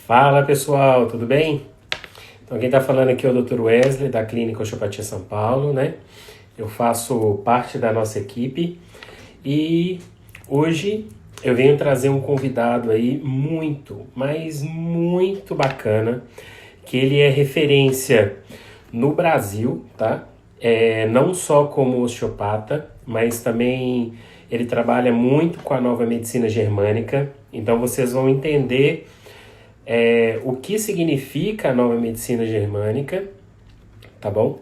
Fala pessoal, tudo bem? Então quem está falando aqui é o Dr. Wesley da Clínica Osteopatia São Paulo, né? Eu faço parte da nossa equipe e hoje eu venho trazer um convidado aí muito, mas muito bacana, que ele é referência no Brasil, tá? Não só como osteopata, mas também ele trabalha muito com a nova medicina germânica. Então vocês vão entender o que significa a nova medicina germânica, tá bom?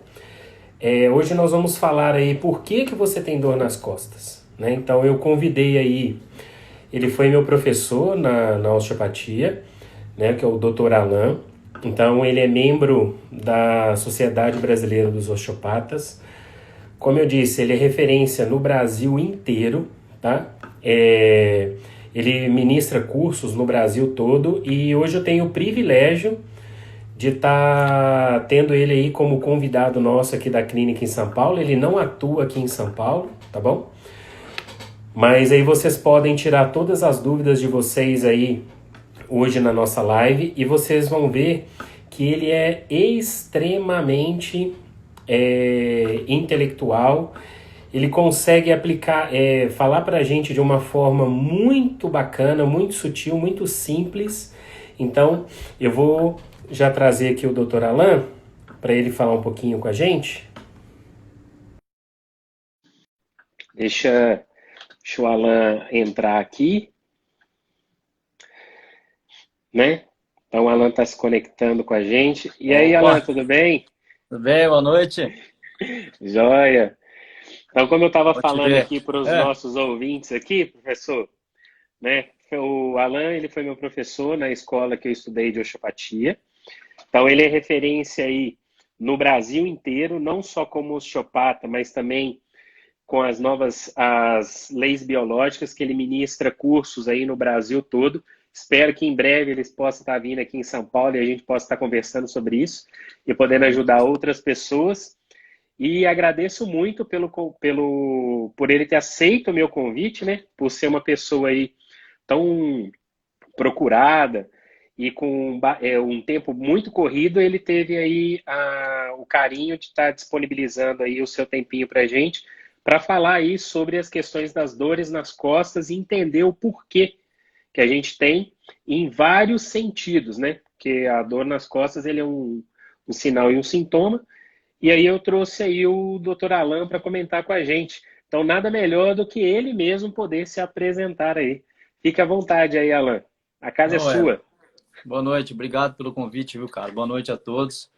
Hoje nós vamos falar aí por que você tem dor nas costas, né? Então eu convidei aí, ele foi meu professor na osteopatia, né? Que é o Dr. Alan. Então ele é membro da Sociedade Brasileira dos Osteopatas. Como eu disse, ele é referência no Brasil inteiro, tá? Ele ministra cursos no Brasil todo e hoje eu tenho o privilégio de estar tendo ele aí como convidado nosso aqui da clínica em São Paulo. Ele não atua aqui em São Paulo, tá bom? Mas aí vocês podem tirar todas as dúvidas de vocês aí hoje na nossa live e vocês vão ver que ele é extremamente intelectual. Ele consegue aplicar, falar para a gente de uma forma muito bacana, muito sutil, muito simples. Então, eu vou já trazer aqui o Dr. Alan para ele falar um pouquinho com a gente. Deixa o Alan entrar aqui, né? Então, o Alan está se conectando com a gente. E aí, Alan, Opa, tudo bem? tudo bem? Boa noite. Joia! Então, como eu estava Vou te falando ver. aqui para os nossos ouvintes aqui, professor, né? O Alan, ele foi meu professor na escola que eu estudei de osteopatia. Então, ele é referência aí no Brasil inteiro, não só como osteopata, mas também com as leis biológicas, que ele ministra cursos aí no Brasil todo. Espero que em breve eles possam estar vindo aqui em São Paulo e a gente possa estar conversando sobre isso e podendo ajudar outras pessoas. E agradeço muito por ele ter aceito o meu convite, né? Por ser uma pessoa aí tão procurada e com um tempo muito corrido, ele teve aí o carinho de estar disponibilizando aí o seu tempinho para a gente, para falar aí sobre as questões das dores nas costas e entender o porquê que a gente tem em vários sentidos, né? Porque a dor nas costas ele é um sinal e um sintoma. E aí eu trouxe aí o Dr. Alan para comentar com a gente. Então, nada melhor do que ele mesmo poder se apresentar aí. Fique à vontade aí, Alan. A casa é Não, é. sua. Boa noite, obrigado pelo convite, viu, cara? Boa noite a todos.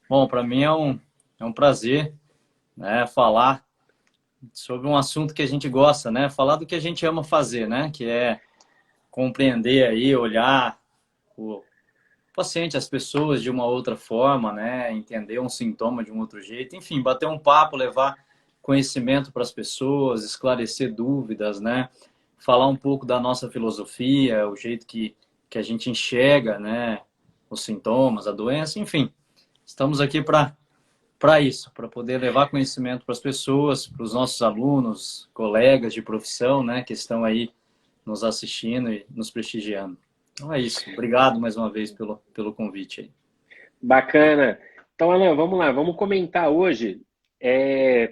Bom, para mim é um prazer, né, falar sobre um assunto que a gente gosta, né? Falar do que a gente ama fazer, né? Que é compreender aí, olhar o paciente, as pessoas de uma outra forma, né? Entender um sintoma de um outro jeito. Enfim, bater um papo, levar conhecimento para as pessoas, esclarecer dúvidas, né? Falar um pouco da nossa filosofia, o jeito que a gente enxerga, né? Os sintomas, a doença, enfim. Estamos aqui para isso, para poder levar conhecimento para as pessoas, para os nossos alunos, colegas de profissão, né? Que estão aí nos assistindo e nos prestigiando. Então é isso. Obrigado mais uma vez pelo convite aí. Bacana. Então, Alan, vamos lá. Vamos comentar hoje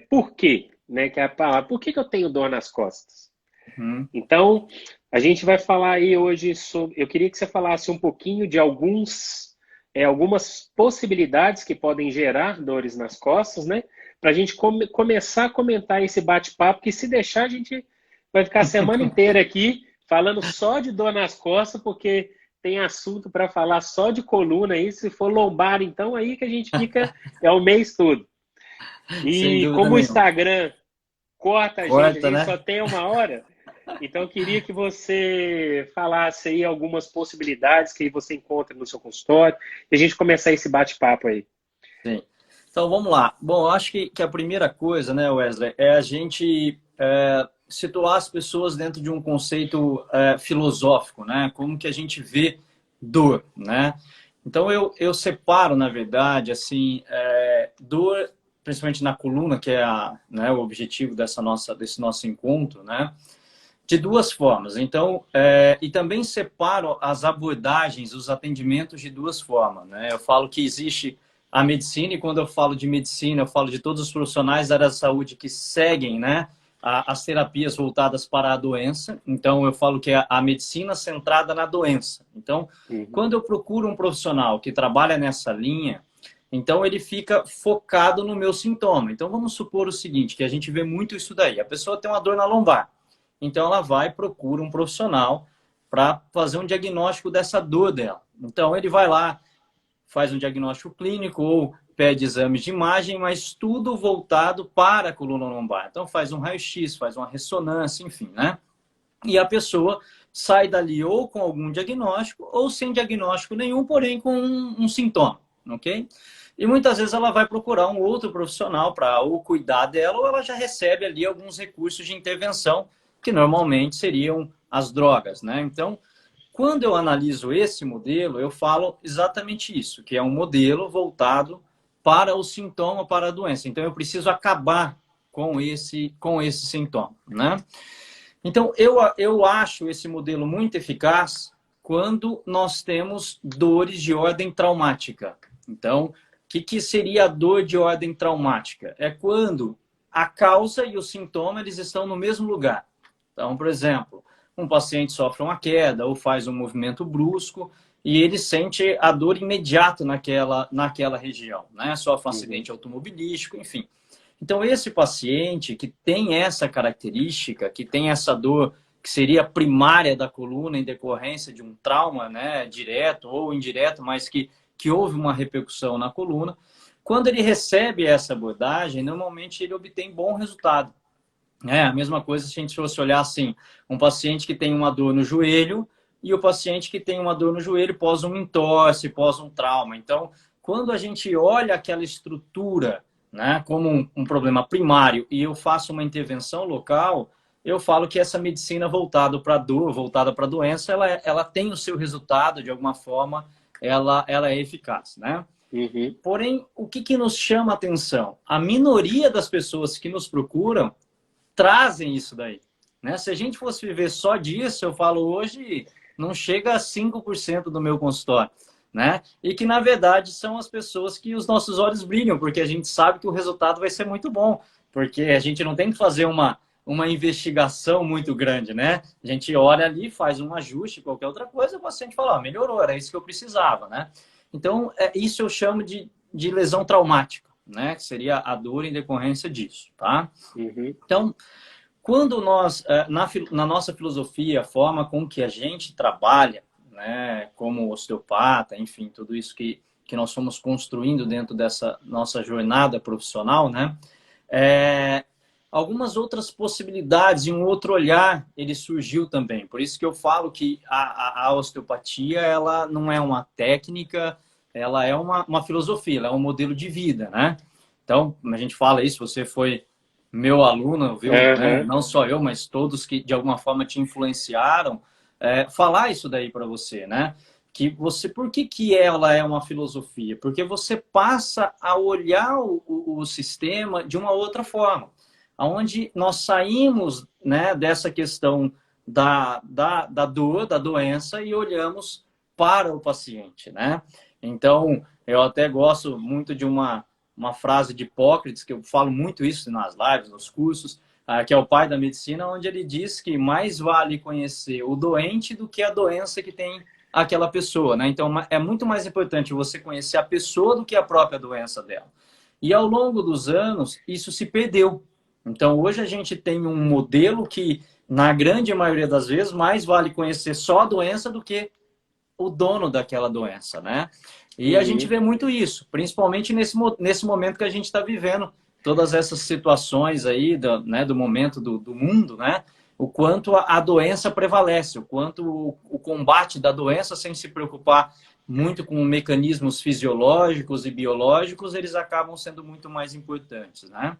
por quê, né? Que é a palavra. Por que eu tenho dor nas costas? Uhum. Então, a gente vai falar aí hoje sobre. Eu queria que você falasse um pouquinho de algumas possibilidades que podem gerar dores nas costas, né? Para a gente começar a comentar esse bate-papo, que se deixar, a gente vai ficar a semana inteira aqui falando só de dor nas costas, porque tem assunto para falar só de coluna aí. Se for lombar, então, aí que a gente fica o mês todo. Sem E dúvida como o nenhuma. Instagram corta a Corta, gente né? só tem uma hora. Então, eu queria que você falasse aí algumas possibilidades que você encontra no seu consultório e a gente começar esse bate-papo aí. Sim. Então vamos lá. Bom, eu acho que a primeira coisa, né, Wesley, é a gente situar as pessoas dentro de um conceito filosófico, né? Como que a gente vê dor, né? Então eu separo, na verdade, assim, dor, principalmente na coluna, que é né, o objetivo desse nosso encontro, né? de duas formas. Então, e também separo as abordagens, os atendimentos de duas formas, né? Eu falo que existe a medicina, e quando eu falo de medicina, eu falo de todos os profissionais da área da saúde que seguem, né, as terapias voltadas para a doença. Então, eu falo que é a medicina centrada na doença. Então, Uhum. quando eu procuro um profissional que trabalha nessa linha, então ele fica focado no meu sintoma. Então, vamos supor o seguinte, que a gente vê muito isso daí. A pessoa tem uma dor na lombar. Então, ela vai e procura um profissional para fazer um diagnóstico dessa dor dela. Então, ele vai lá, faz um diagnóstico clínico ou pede exames de imagem, mas tudo voltado para a coluna lombar. Então, faz um raio-x, faz uma ressonância, enfim, né? E a pessoa sai dali ou com algum diagnóstico ou sem diagnóstico nenhum, porém com um sintoma, ok? E muitas vezes ela vai procurar um outro profissional para ou cuidar dela, ou ela já recebe ali alguns recursos de intervenção, que normalmente seriam as drogas, né? Então, quando eu analiso esse modelo, eu falo exatamente isso, que é um modelo voltado para o sintoma, para a doença. Então, eu preciso acabar com esse sintoma, né? Então, eu acho esse modelo muito eficaz quando nós temos dores de ordem traumática. Então, o que seria a dor de ordem traumática? É quando a causa e o sintoma eles estão no mesmo lugar. Então, por exemplo, um paciente sofre uma queda ou faz um movimento brusco e ele sente a dor imediata naquela região, né? Sofre um Uhum. acidente automobilístico, enfim. Então, esse paciente que tem essa característica, que tem essa dor que seria primária da coluna em decorrência de um trauma, né, direto ou indireto, mas que houve uma repercussão na coluna, quando ele recebe essa abordagem, normalmente ele obtém bom resultado. É a mesma coisa se a gente fosse olhar assim, um paciente que tem uma dor no joelho e o paciente que tem uma dor no joelho pós um entorse, pós um trauma. Então, quando a gente olha aquela estrutura, né, como um problema primário e eu faço uma intervenção local, eu falo que essa medicina voltada para a dor, voltada para a doença, ela tem o seu resultado, de alguma forma, ela é eficaz, né? Uhum. Porém, o que nos chama a atenção? A minoria das pessoas que nos procuram trazem isso daí. Né? Se a gente fosse viver só disso, eu falo hoje, não chega a 5% do meu consultório. Né? E que, na verdade, são as pessoas que os nossos olhos brilham, porque a gente sabe que o resultado vai ser muito bom, porque a gente não tem que fazer uma investigação muito grande, né? A gente olha ali, faz um ajuste, qualquer outra coisa, o paciente fala, melhorou, era isso que eu precisava, né? Então, isso eu chamo de lesão traumática, né? Que seria a dor em decorrência disso, tá? Uhum. Então, quando nós, na nossa filosofia, a forma com que a gente trabalha, né, como osteopata, enfim, tudo isso que nós fomos construindo dentro dessa nossa jornada profissional, né, é, algumas outras possibilidades e um outro olhar, ele surgiu também. Por isso que eu falo que a osteopatia, ela não é uma técnica, ela é uma filosofia, ela é um modelo de vida, né? Então, a gente fala isso, você foi meu aluno, viu? Né? Aham. Não só eu, mas todos que de alguma forma te influenciaram, falar isso daí para você, né? Que você, por que ela é uma filosofia? Porque você passa a olhar o sistema de uma outra forma, aonde nós saímos, né, dessa questão da dor, da doença e olhamos para o paciente, né? Então, eu até gosto muito de uma frase de Hipócrates, que eu falo muito isso nas lives, nos cursos, que é o pai da medicina, onde ele diz que mais vale conhecer o doente do que a doença que tem aquela pessoa, né? Então, é muito mais importante você conhecer a pessoa do que a própria doença dela. E ao longo dos anos, isso se perdeu. Então, hoje a gente tem um modelo que, na grande maioria das vezes, mais vale conhecer só a doença do que o dono daquela doença, né? E a gente Uhum. vê muito isso, principalmente nesse momento que a gente está vivendo, todas essas situações aí do momento do mundo, né? O quanto a doença prevalece, o quanto o combate da doença, sem se preocupar muito com mecanismos fisiológicos e biológicos, eles acabam sendo muito mais importantes, né?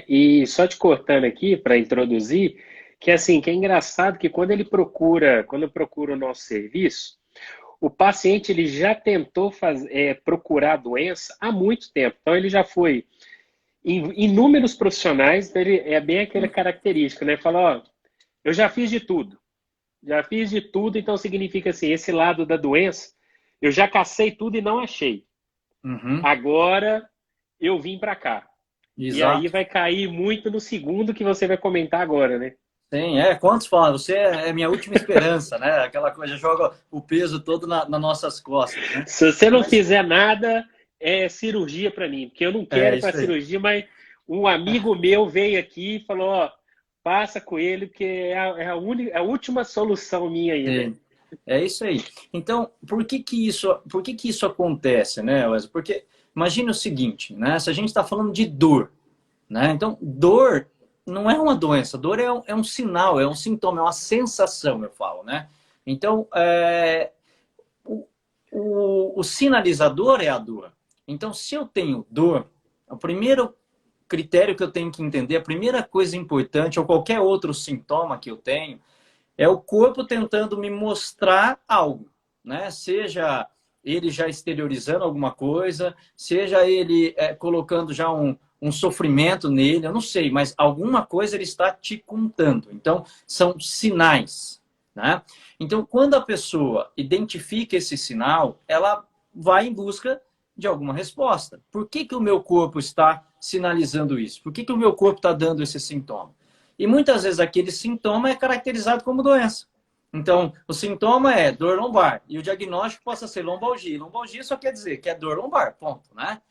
E só te cortando aqui para introduzir, que assim, que é engraçado que quando eu procuro o nosso serviço, o paciente ele já tentou procurar a doença há muito tempo. Então ele já foi em inúmeros profissionais, então ele é bem aquela característica, né? Fala, ó, eu já fiz de tudo. Já fiz de tudo, então significa assim, esse lado da doença, eu já cacei tudo e não achei. Uhum. Agora eu vim para cá. E aí Exato. vai cair muito no segundo que você vai comentar agora, né? Sim, quantos falam? Você é minha última esperança, né? Aquela coisa joga o peso todo nas nossas costas, né? Se você não Mas fizer nada, é cirurgia para mim, porque eu não quero é ir para isso aí. cirurgia, mas um amigo meu veio aqui e falou, ó, passa com ele, porque é a única, a última solução minha ainda. Sim, é isso aí. Então, por que que isso acontece, né, Wesley? Porque imagine o seguinte, né? Se a gente está falando de dor, né? Então, dor não é uma doença, dor é um sinal, é um sintoma, é uma sensação, eu falo, né? Então, o, o sinalizador é a dor. Então, se eu tenho dor, o primeiro critério que eu tenho que entender, a primeira coisa importante, ou qualquer outro sintoma que eu tenho, é o corpo tentando me mostrar algo, né? Seja ele já exteriorizando alguma coisa, seja ele colocando já um sofrimento nele, eu não sei, mas alguma coisa ele está te contando. Então, são sinais, né? Então, quando a pessoa identifica esse sinal, ela vai em busca de alguma resposta. Por que que o meu corpo está sinalizando isso? Por que que o meu corpo está dando esse sintoma? E muitas vezes aquele sintoma é caracterizado como doença. Então, o sintoma é dor lombar e o diagnóstico possa ser lombalgia. Lombalgia só quer dizer que é dor lombar, ponto, né?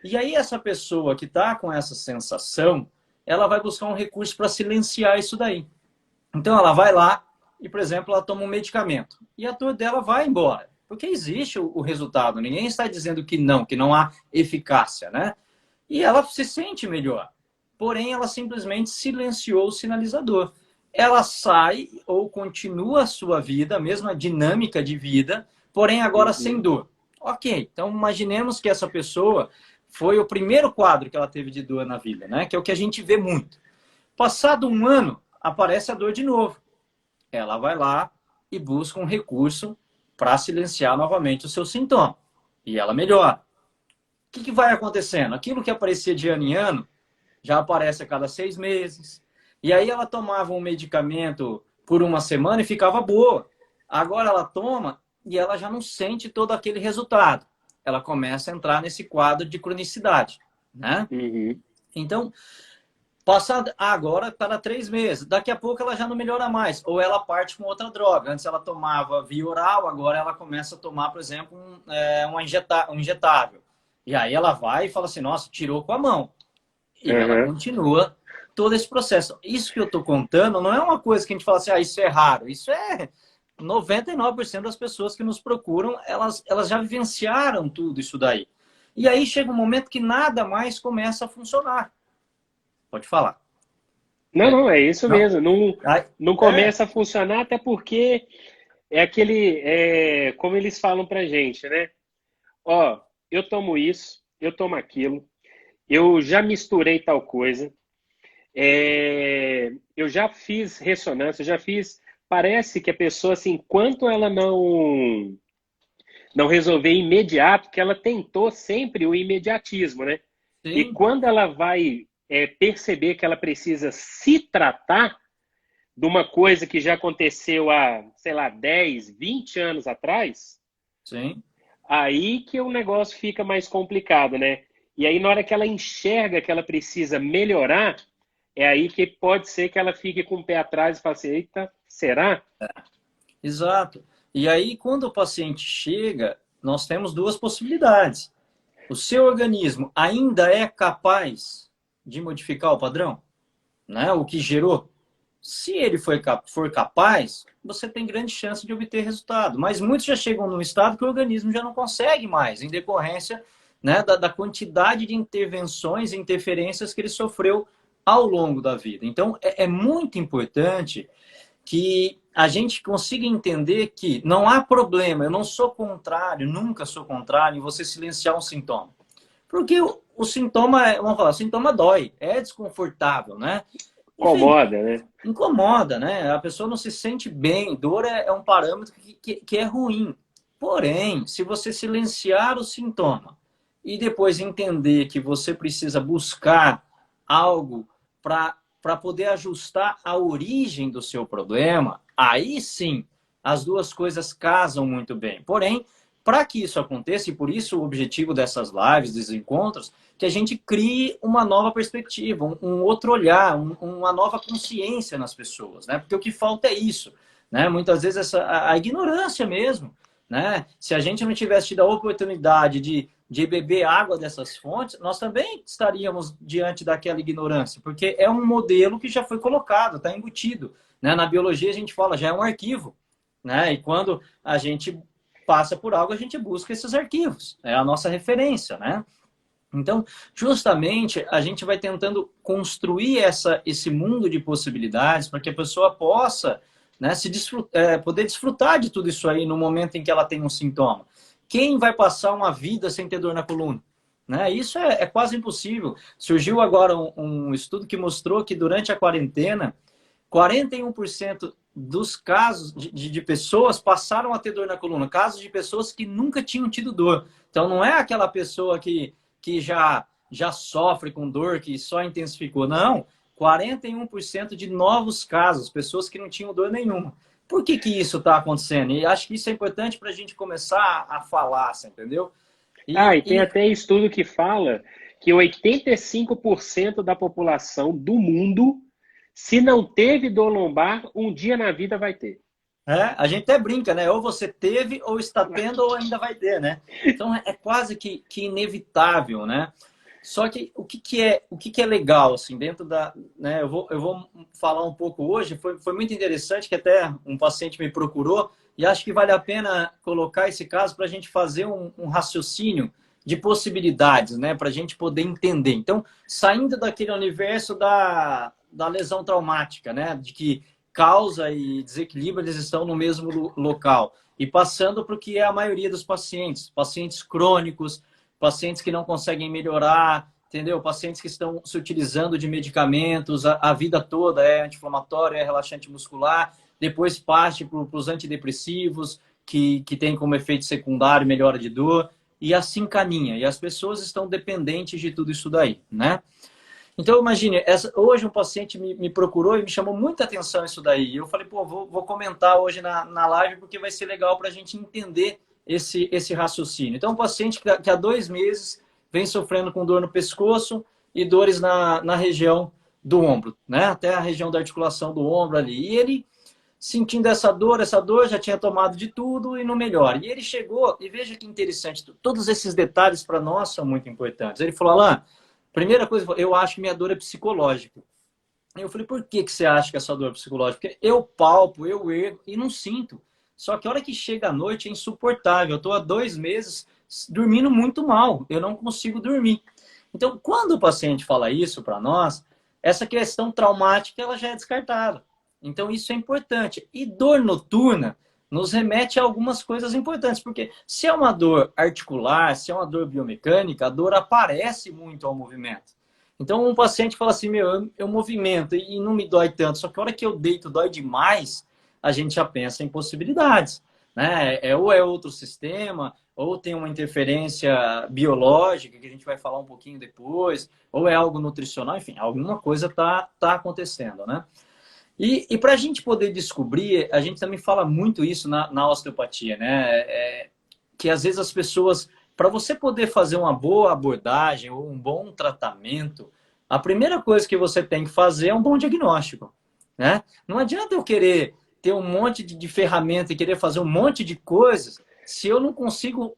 E aí essa pessoa que está com essa sensação, ela vai buscar um recurso para silenciar isso daí. Então ela vai lá e, por exemplo, ela toma um medicamento e a dor dela vai embora. Porque existe o resultado, ninguém está dizendo que não há eficácia, né? E ela se sente melhor. Porém, ela simplesmente silenciou o sinalizador. Ela sai ou continua a sua vida, a mesma dinâmica de vida, porém agora sem Uhum. dor. Ok, então imaginemos que essa pessoa foi o primeiro quadro que ela teve de dor na vida, né? Que é o que a gente vê muito. Passado um ano, aparece a dor de novo. Ela vai lá e busca um recurso para silenciar novamente o seu sintoma. E ela melhora. O que vai acontecendo? Aquilo que aparecia de ano em ano já aparece a cada 6 meses. E aí ela tomava um medicamento por uma semana e ficava boa. Agora ela toma e ela já não sente todo aquele resultado. Ela começa a entrar nesse quadro de cronicidade, né? Uhum. Então, passado agora cada 3 meses, daqui a pouco ela já não melhora mais, ou ela parte com outra droga. Antes ela tomava via oral, agora ela começa a tomar, por exemplo, um injetável. E aí ela vai e fala assim, nossa, tirou com a mão. E ela Uhum. continua todo esse processo. Isso que eu estou contando não é uma coisa que a gente fala assim, isso é raro. Isso é 99% das pessoas que nos procuram, elas já vivenciaram tudo isso daí. E aí chega um momento que nada mais começa a funcionar. Pode falar. Não, É, não, é isso não? mesmo. Não, Aí, não começa a funcionar, até porque como eles falam pra gente, né? Ó, eu tomo isso, eu tomo aquilo, eu já misturei tal coisa, eu já fiz ressonância, já fiz. Parece que a pessoa, assim, enquanto ela não resolver imediato, que ela tentou sempre o imediatismo, né? E sim, quando ela vai perceber que ela precisa se tratar de uma coisa que já aconteceu há, sei lá, 10, 20 anos atrás, sim. aí que o negócio fica mais complicado, né? E aí, na hora que ela enxerga que ela precisa melhorar, é aí que pode ser que ela fique com o pé atrás e fale assim, eita, será? Exato. E aí, quando o paciente chega, nós temos duas possibilidades. O seu organismo ainda é capaz de modificar o padrão, né? O que gerou. Se ele for capaz, você tem grande chance de obter resultado. Mas muitos já chegam num estado que o organismo já não consegue mais, em decorrência, né, da quantidade de intervenções e interferências que ele sofreu ao longo da vida. Então, é muito importante que a gente consiga entender que não há problema, eu não sou contrário, nunca sou contrário em você silenciar um sintoma. Porque o sintoma, vamos falar, o sintoma dói, é desconfortável, né? Enfim, Incomoda, né? incomoda, né? A pessoa não se sente bem, dor é um parâmetro que é ruim. Porém, se você silenciar o sintoma e depois entender que você precisa buscar algo para para poder ajustar a origem do seu problema, aí sim as duas coisas casam muito bem. Porém, para que isso aconteça, e por isso o objetivo dessas lives, desses encontros, que a gente crie uma nova perspectiva, um outro olhar, uma nova consciência nas pessoas, né? Porque o que falta é isso, né? Muitas vezes a ignorância mesmo, né? Se a gente não tivesse tido a oportunidade de beber água dessas fontes, nós também estaríamos diante daquela ignorância, porque é um modelo que já foi colocado, está embutido, né? Na biologia a gente fala, já é um arquivo, né? E quando a gente passa por algo, a gente busca esses arquivos, é a nossa referência, né? Então, justamente, a gente vai tentando construir esse mundo de possibilidades para que a pessoa possa, né, poder desfrutar de tudo isso aí no momento em que ela tem um sintoma. Quem vai passar uma vida sem ter dor na coluna? Né? Isso é quase impossível. Surgiu agora um estudo que mostrou que durante a quarentena, 41% dos casos de pessoas passaram a ter dor na coluna. Casos de pessoas que nunca tinham tido dor. Então, não é aquela pessoa que já sofre com dor, que só intensificou. Não, 41% de novos casos, pessoas que não tinham dor nenhuma. Por que isso está acontecendo? E acho que isso é importante para a gente começar a falar, você entendeu? E tem até estudo que fala que 85% da população do mundo, se não teve dor lombar, um dia na vida vai ter. A gente até brinca, né? Ou você teve, ou está tendo, ou ainda vai ter, né? Então é quase que inevitável, né? Só que o que é legal, assim, dentro da... Né? Eu vou falar um pouco hoje, foi muito interessante que até um paciente me procurou e acho que vale a pena colocar esse caso para a gente fazer um raciocínio de possibilidades, né? Para a gente poder entender. Então, saindo daquele universo da lesão traumática, né? De que causa e desequilíbrio, eles estão no mesmo local. E passando para o que é a maioria dos pacientes. Pacientes crônicos, pacientes que não conseguem melhorar, entendeu? Pacientes que estão se utilizando de medicamentos a vida toda, é anti-inflamatório, é relaxante muscular, depois parte para os antidepressivos, que tem como efeito secundário melhora de dor, e assim caminha. E as pessoas estão dependentes de tudo isso daí, né? Então, imagine, hoje um paciente me procurou e me chamou muita atenção isso daí. Eu falei, pô, vou comentar hoje na live porque vai ser legal para a gente entender esse raciocínio. Então, um paciente que há 2 meses vem sofrendo com dor no pescoço e dores na região do ombro, né? Até a região da articulação do ombro ali. E ele, sentindo essa dor, já tinha tomado de tudo e não melhora. E ele chegou, e veja que interessante, todos esses detalhes para nós são muito importantes. Ele falou, Alan, primeira coisa, eu acho que minha dor é psicológica. Eu falei, por que você acha que essa dor é psicológica? Porque eu palpo, eu ergo e não sinto. Só que a hora que chega a noite é insuportável. Eu estou há 2 meses dormindo muito mal. Eu não consigo dormir. Então, quando o paciente fala isso para nós, essa questão traumática ela já é descartada. Então, isso é importante. E dor noturna nos remete a algumas coisas importantes, porque se é uma dor articular, se é uma dor biomecânica, a dor aparece muito ao movimento. Então, um paciente fala assim, eu movimento e não me dói tanto, só que a hora que eu deito dói demais, a gente já pensa em possibilidades, né? Ou é outro sistema, ou tem uma interferência biológica, que a gente vai falar um pouquinho depois, ou é algo nutricional, enfim, alguma coisa tá acontecendo, né? E para a gente poder descobrir, a gente também fala muito isso na osteopatia, né? Que às vezes as pessoas, para você poder fazer uma boa abordagem ou um bom tratamento, a primeira coisa que você tem que fazer é um bom diagnóstico, né? Não adianta eu querer ter um monte de ferramenta e querer fazer um monte de coisas se eu não consigo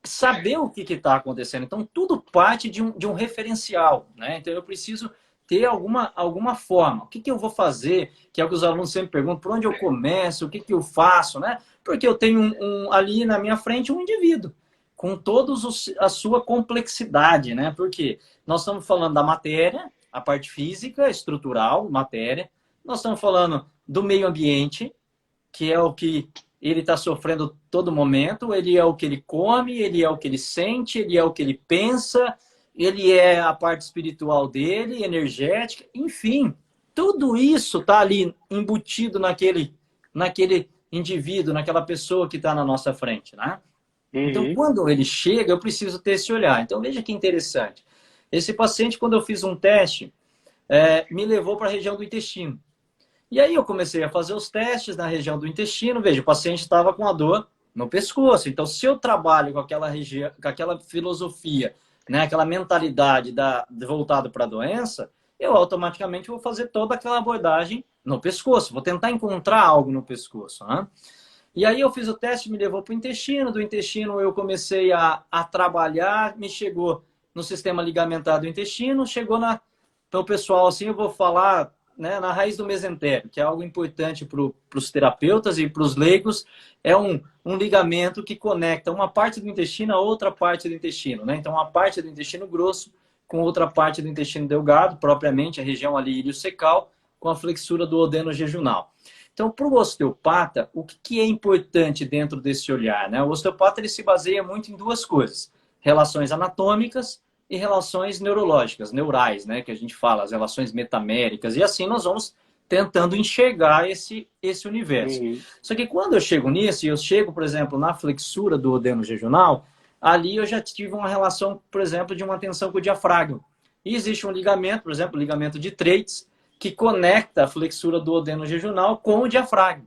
saber o que está acontecendo. Então, tudo parte de um referencial, né? Então, eu preciso ter alguma forma. O que eu vou fazer? Que é o que os alunos sempre perguntam, por onde eu começo? O que eu faço? Né? Porque eu tenho ali na minha frente um indivíduo, com toda a sua complexidade. Né? Porque nós estamos falando da matéria, a parte física, estrutural, matéria. Nós estamos falando do meio ambiente, que é o que ele está sofrendo todo momento. Ele é o que ele come, ele é o que ele sente, ele é o que ele pensa, ele é a parte espiritual dele, energética, enfim. Tudo isso está ali embutido naquele indivíduo, naquela pessoa que está na nossa frente, né? Uhum. Então, quando ele chega, eu preciso ter esse olhar. Então, veja que interessante. Esse paciente, quando eu fiz um teste, me levou para a região do intestino. E aí eu comecei a fazer os testes na região do intestino. Veja, o paciente estava com a dor no pescoço. Então, se eu trabalho com aquela região, com aquela filosofia, né, aquela mentalidade voltada para a doença, eu automaticamente vou fazer toda aquela abordagem no pescoço. Vou tentar encontrar algo no pescoço, né? E aí eu fiz o teste, me levou para o intestino. Do intestino eu comecei a trabalhar, me chegou no sistema ligamentar do intestino, chegou na... Então, pessoal, assim eu vou falar, né, na raiz do mesentério, que é algo importante para os terapeutas e para os leigos. É um ligamento que conecta uma parte do intestino a outra parte do intestino, né? Então, uma parte do intestino grosso com outra parte do intestino delgado, propriamente a região ali iliocecal, com a flexura do odeno jejunal. Então, para o osteopata, o que é importante dentro desse olhar, né? O osteopata ele se baseia muito em duas coisas: relações anatômicas e relações neurológicas, neurais, né? Que a gente fala, as relações metaméricas. E assim nós vamos tentando enxergar esse universo. Uhum. Só que quando eu chego nisso, e eu chego, por exemplo, na flexura do odeno jejunal, ali eu já tive uma relação, por exemplo, de uma tensão com o diafragma. E existe um ligamento, por exemplo, o ligamento de Treitz, que conecta a flexura do odeno jejunal com o diafragma.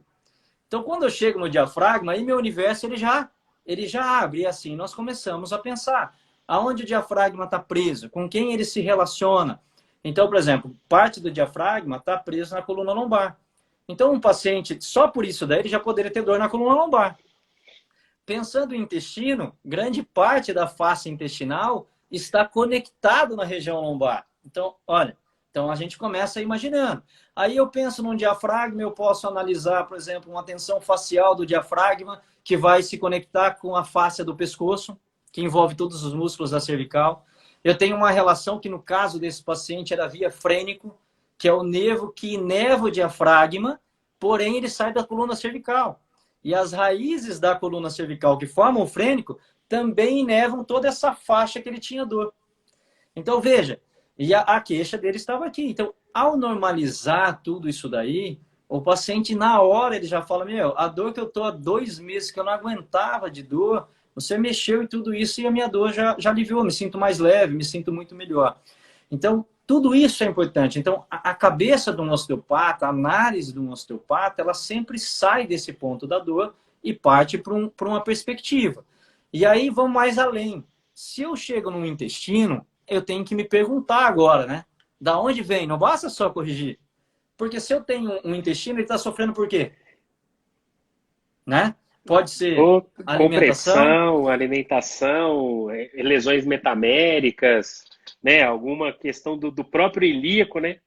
Então, quando eu chego no diafragma, aí meu universo ele já abre. E assim nós começamos a pensar aonde o diafragma está preso, com quem ele se relaciona. Então, por exemplo, parte do diafragma está preso na coluna lombar. Então, um paciente, só por isso daí, ele já poderia ter dor na coluna lombar. Pensando em intestino, grande parte da face intestinal está conectado na região lombar. Então, olha, então a gente começa imaginando. Aí eu penso num diafragma, eu posso analisar, por exemplo, uma tensão facial do diafragma que vai se conectar com a fáscia do pescoço, que envolve todos os músculos da cervical. Eu tenho uma relação que, no caso desse paciente, era via frênico, que é o nervo que inerva o diafragma, porém ele sai da coluna cervical. E as raízes da coluna cervical que formam o frênico também inervam toda essa faixa que ele tinha dor. Então, veja, e a queixa dele estava aqui. Então, ao normalizar tudo isso daí, o paciente, na hora, ele já fala: meu, a dor que eu estou há 2 meses, que eu não aguentava de dor, você mexeu em tudo isso e a minha dor já aliviou, me sinto mais leve, me sinto muito melhor. Então, tudo isso é importante. Então, a cabeça de um osteopata, a análise de um osteopata, ela sempre sai desse ponto da dor e parte para uma perspectiva. E aí, vamos mais além. Se eu chego no intestino, eu tenho que me perguntar agora, né? Da onde vem? Não basta só corrigir. Porque se eu tenho um intestino, ele está sofrendo por quê? Né? Pode ser compressão, alimentação, lesões metaméricas, né? Alguma questão do próprio ilíaco, né?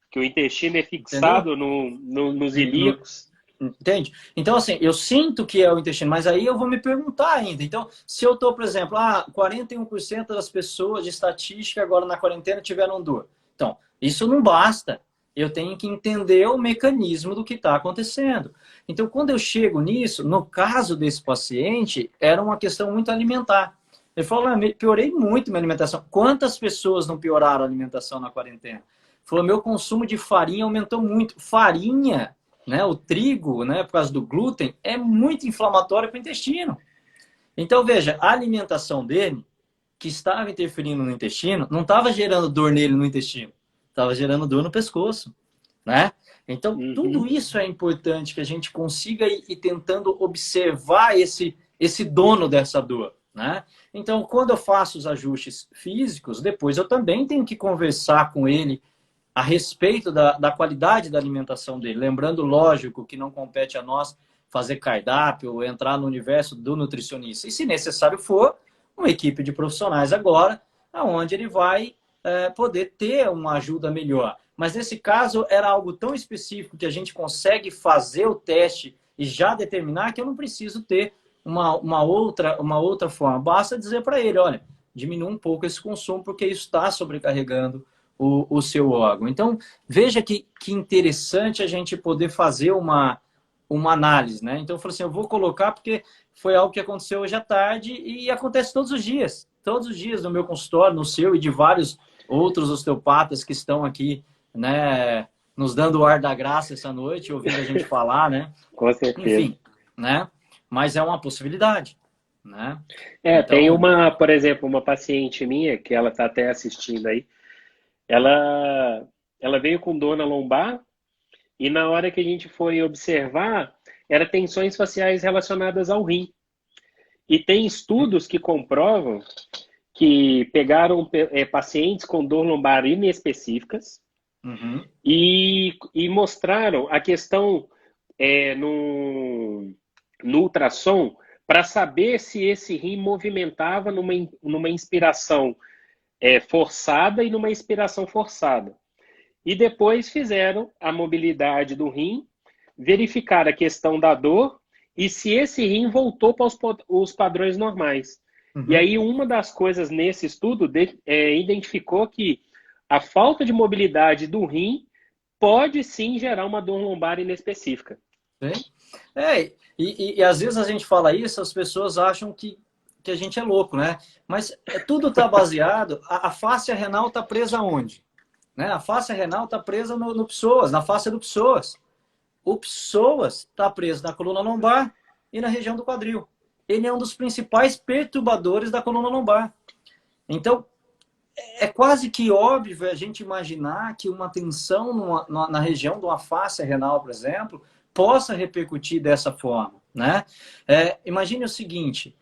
Que o intestino é fixado nos ilíacos. Entende? Então, assim, eu sinto que é o intestino, mas aí eu vou me perguntar ainda. Então, se eu estou, por exemplo, 41% das pessoas de estatística agora na quarentena tiveram dor. Então, isso não basta. Eu tenho que entender o mecanismo do que está acontecendo. Então, quando eu chego nisso, no caso desse paciente, era uma questão muito alimentar. Ele falou: piorei muito minha alimentação. Quantas pessoas não pioraram a alimentação na quarentena? Ele falou: meu consumo de farinha aumentou muito. Farinha, né, o trigo, né, por causa do glúten, é muito inflamatório para o intestino. Então, veja, a alimentação dele, que estava interferindo no intestino, não estava gerando dor nele no intestino. Estava gerando dor no pescoço, né? Então, tudo isso é importante que a gente consiga ir tentando observar esse dono dessa dor, né? Então, quando eu faço os ajustes físicos, depois eu também tenho que conversar com ele a respeito da qualidade da alimentação dele. Lembrando, lógico, que não compete a nós fazer cardápio ou entrar no universo do nutricionista. E, se necessário for, uma equipe de profissionais agora, onde ele vai poder ter uma ajuda melhor. Mas nesse caso era algo tão específico que a gente consegue fazer o teste e já determinar que eu não preciso ter uma outra forma. Basta dizer para ele: olha, diminua um pouco esse consumo porque isso está sobrecarregando o seu órgão. Então, veja que interessante a gente poder fazer uma análise, né? Então, eu falei assim: eu vou colocar porque foi algo que aconteceu hoje à tarde e acontece todos os dias. Todos os dias no meu consultório, no seu e de vários outros osteopatas que estão aqui, né, nos dando o ar da graça essa noite, ouvindo a gente falar, né? Com certeza. Enfim, né? Mas é uma possibilidade, né? Então... tem por exemplo, uma paciente minha, que ela está até assistindo aí, ela ela veio com dor na lombar e na hora que a gente foi observar, era tensões faciais relacionadas ao rim. E tem estudos que comprovam que pegaram pacientes com dor lombar inespecíficas e mostraram a questão no ultrassom para saber se esse rim movimentava numa inspiração forçada e numa expiração forçada. E depois fizeram a mobilidade do rim, verificar a questão da dor e se esse rim voltou para os padrões normais. E aí uma das coisas nesse estudo identificou que a falta de mobilidade do rim pode sim gerar uma dor lombar inespecífica. E às vezes a gente fala isso, as pessoas acham que a gente é louco, né? Mas tudo está baseado, a fáscia renal está presa onde? Né? A fáscia renal está presa no psoas, na fáscia do psoas. O psoas está preso na coluna lombar e na região do quadril. Ele é um dos principais perturbadores da coluna lombar. Então, é quase que óbvio a gente imaginar que uma tensão na região de uma fáscia renal, por exemplo, possa repercutir dessa forma, né? Imagine o seguinte,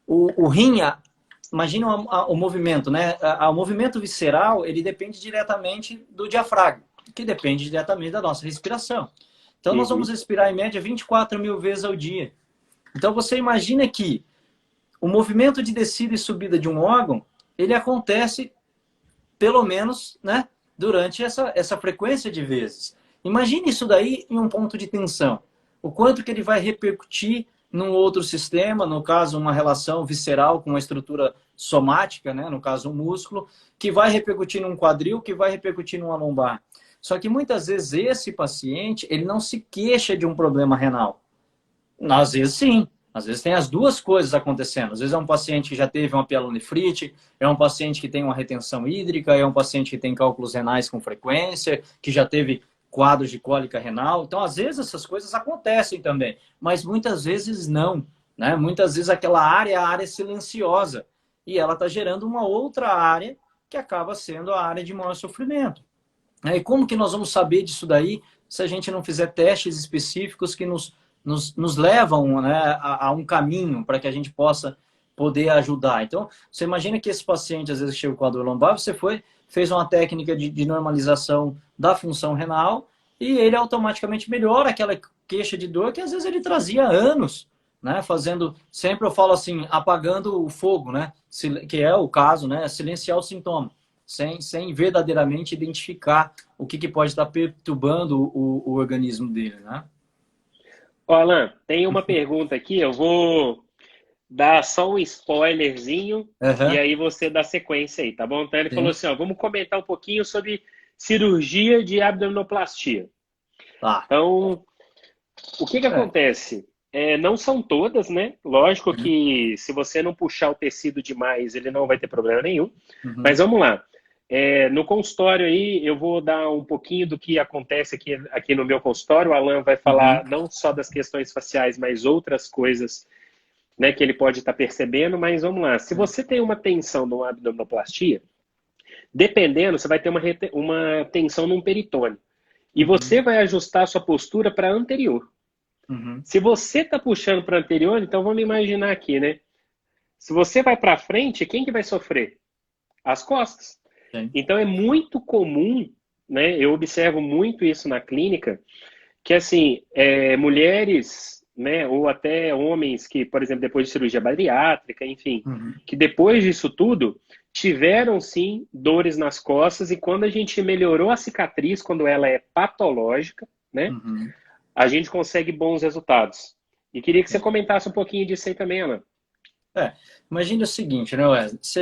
o rim, imagine o movimento, né? O movimento visceral, ele depende diretamente do diafragma, que depende diretamente da nossa respiração. Então, nós vamos respirar em média 24.000 vezes ao dia. Então, você imagina que o movimento de descida e subida de um órgão, ele acontece, pelo menos, né, durante essa frequência de vezes. Imagine isso daí em um ponto de tensão. O quanto que ele vai repercutir num outro sistema, no caso, uma relação visceral com uma estrutura somática, né, no caso, um músculo, que vai repercutir num quadril, que vai repercutir numa lombar. Só que muitas vezes esse paciente, ele não se queixa de um problema renal. Às vezes sim, às vezes tem as duas coisas acontecendo. Às vezes é um paciente que já teve uma pielonefrite, é um paciente que tem uma retenção hídrica, é um paciente que tem cálculos renais com frequência, que já teve quadros de cólica renal. Então, às vezes essas coisas acontecem também, mas muitas vezes não, né? Muitas vezes aquela área é a área silenciosa e ela está gerando uma outra área que acaba sendo a área de maior sofrimento. E como que nós vamos saber disso daí se a gente não fizer testes específicos que nos levam, né, a um caminho para que a gente possa poder ajudar? Então, você imagina que esse paciente, às vezes, chega com a dor lombar, você fez uma técnica de normalização da função renal e ele automaticamente melhora aquela queixa de dor que, às vezes, ele trazia há anos, né, fazendo, sempre eu falo assim, apagando o fogo, né, que é o caso, né, silenciar o sintoma. Sem verdadeiramente identificar o que pode estar perturbando o organismo dele, né? Ó, Alan, tem uma pergunta aqui, eu vou dar só um spoilerzinho e aí você dá sequência aí, tá bom? Então ele falou assim, ó, vamos comentar um pouquinho sobre cirurgia de abdominoplastia. Tá. Então, o que acontece? Não são todas, né? Lógico que se você não puxar o tecido demais, ele não vai ter problema nenhum. Mas vamos lá. No consultório aí, eu vou dar um pouquinho do que acontece aqui no meu consultório. O Alan vai falar não só das questões faciais, mas outras coisas, né, que ele pode estar percebendo. Mas vamos lá. Se você tem uma tensão numa abdominoplastia, dependendo, você vai ter uma tensão num peritônio. E você vai ajustar a sua postura para anterior. Se você está puxando para anterior, então vamos imaginar aqui, né? Se você vai para frente, quem que vai sofrer? As costas. Então é muito comum, né? Eu observo muito isso na clínica, que assim, mulheres, né, ou até homens que, por exemplo, depois de cirurgia bariátrica, enfim, que depois disso tudo tiveram sim dores nas costas e quando a gente melhorou a cicatriz, quando ela é patológica, né, a gente consegue bons resultados. E queria que você comentasse um pouquinho disso aí também, Ana. Imagina o seguinte, né, Wesley? Se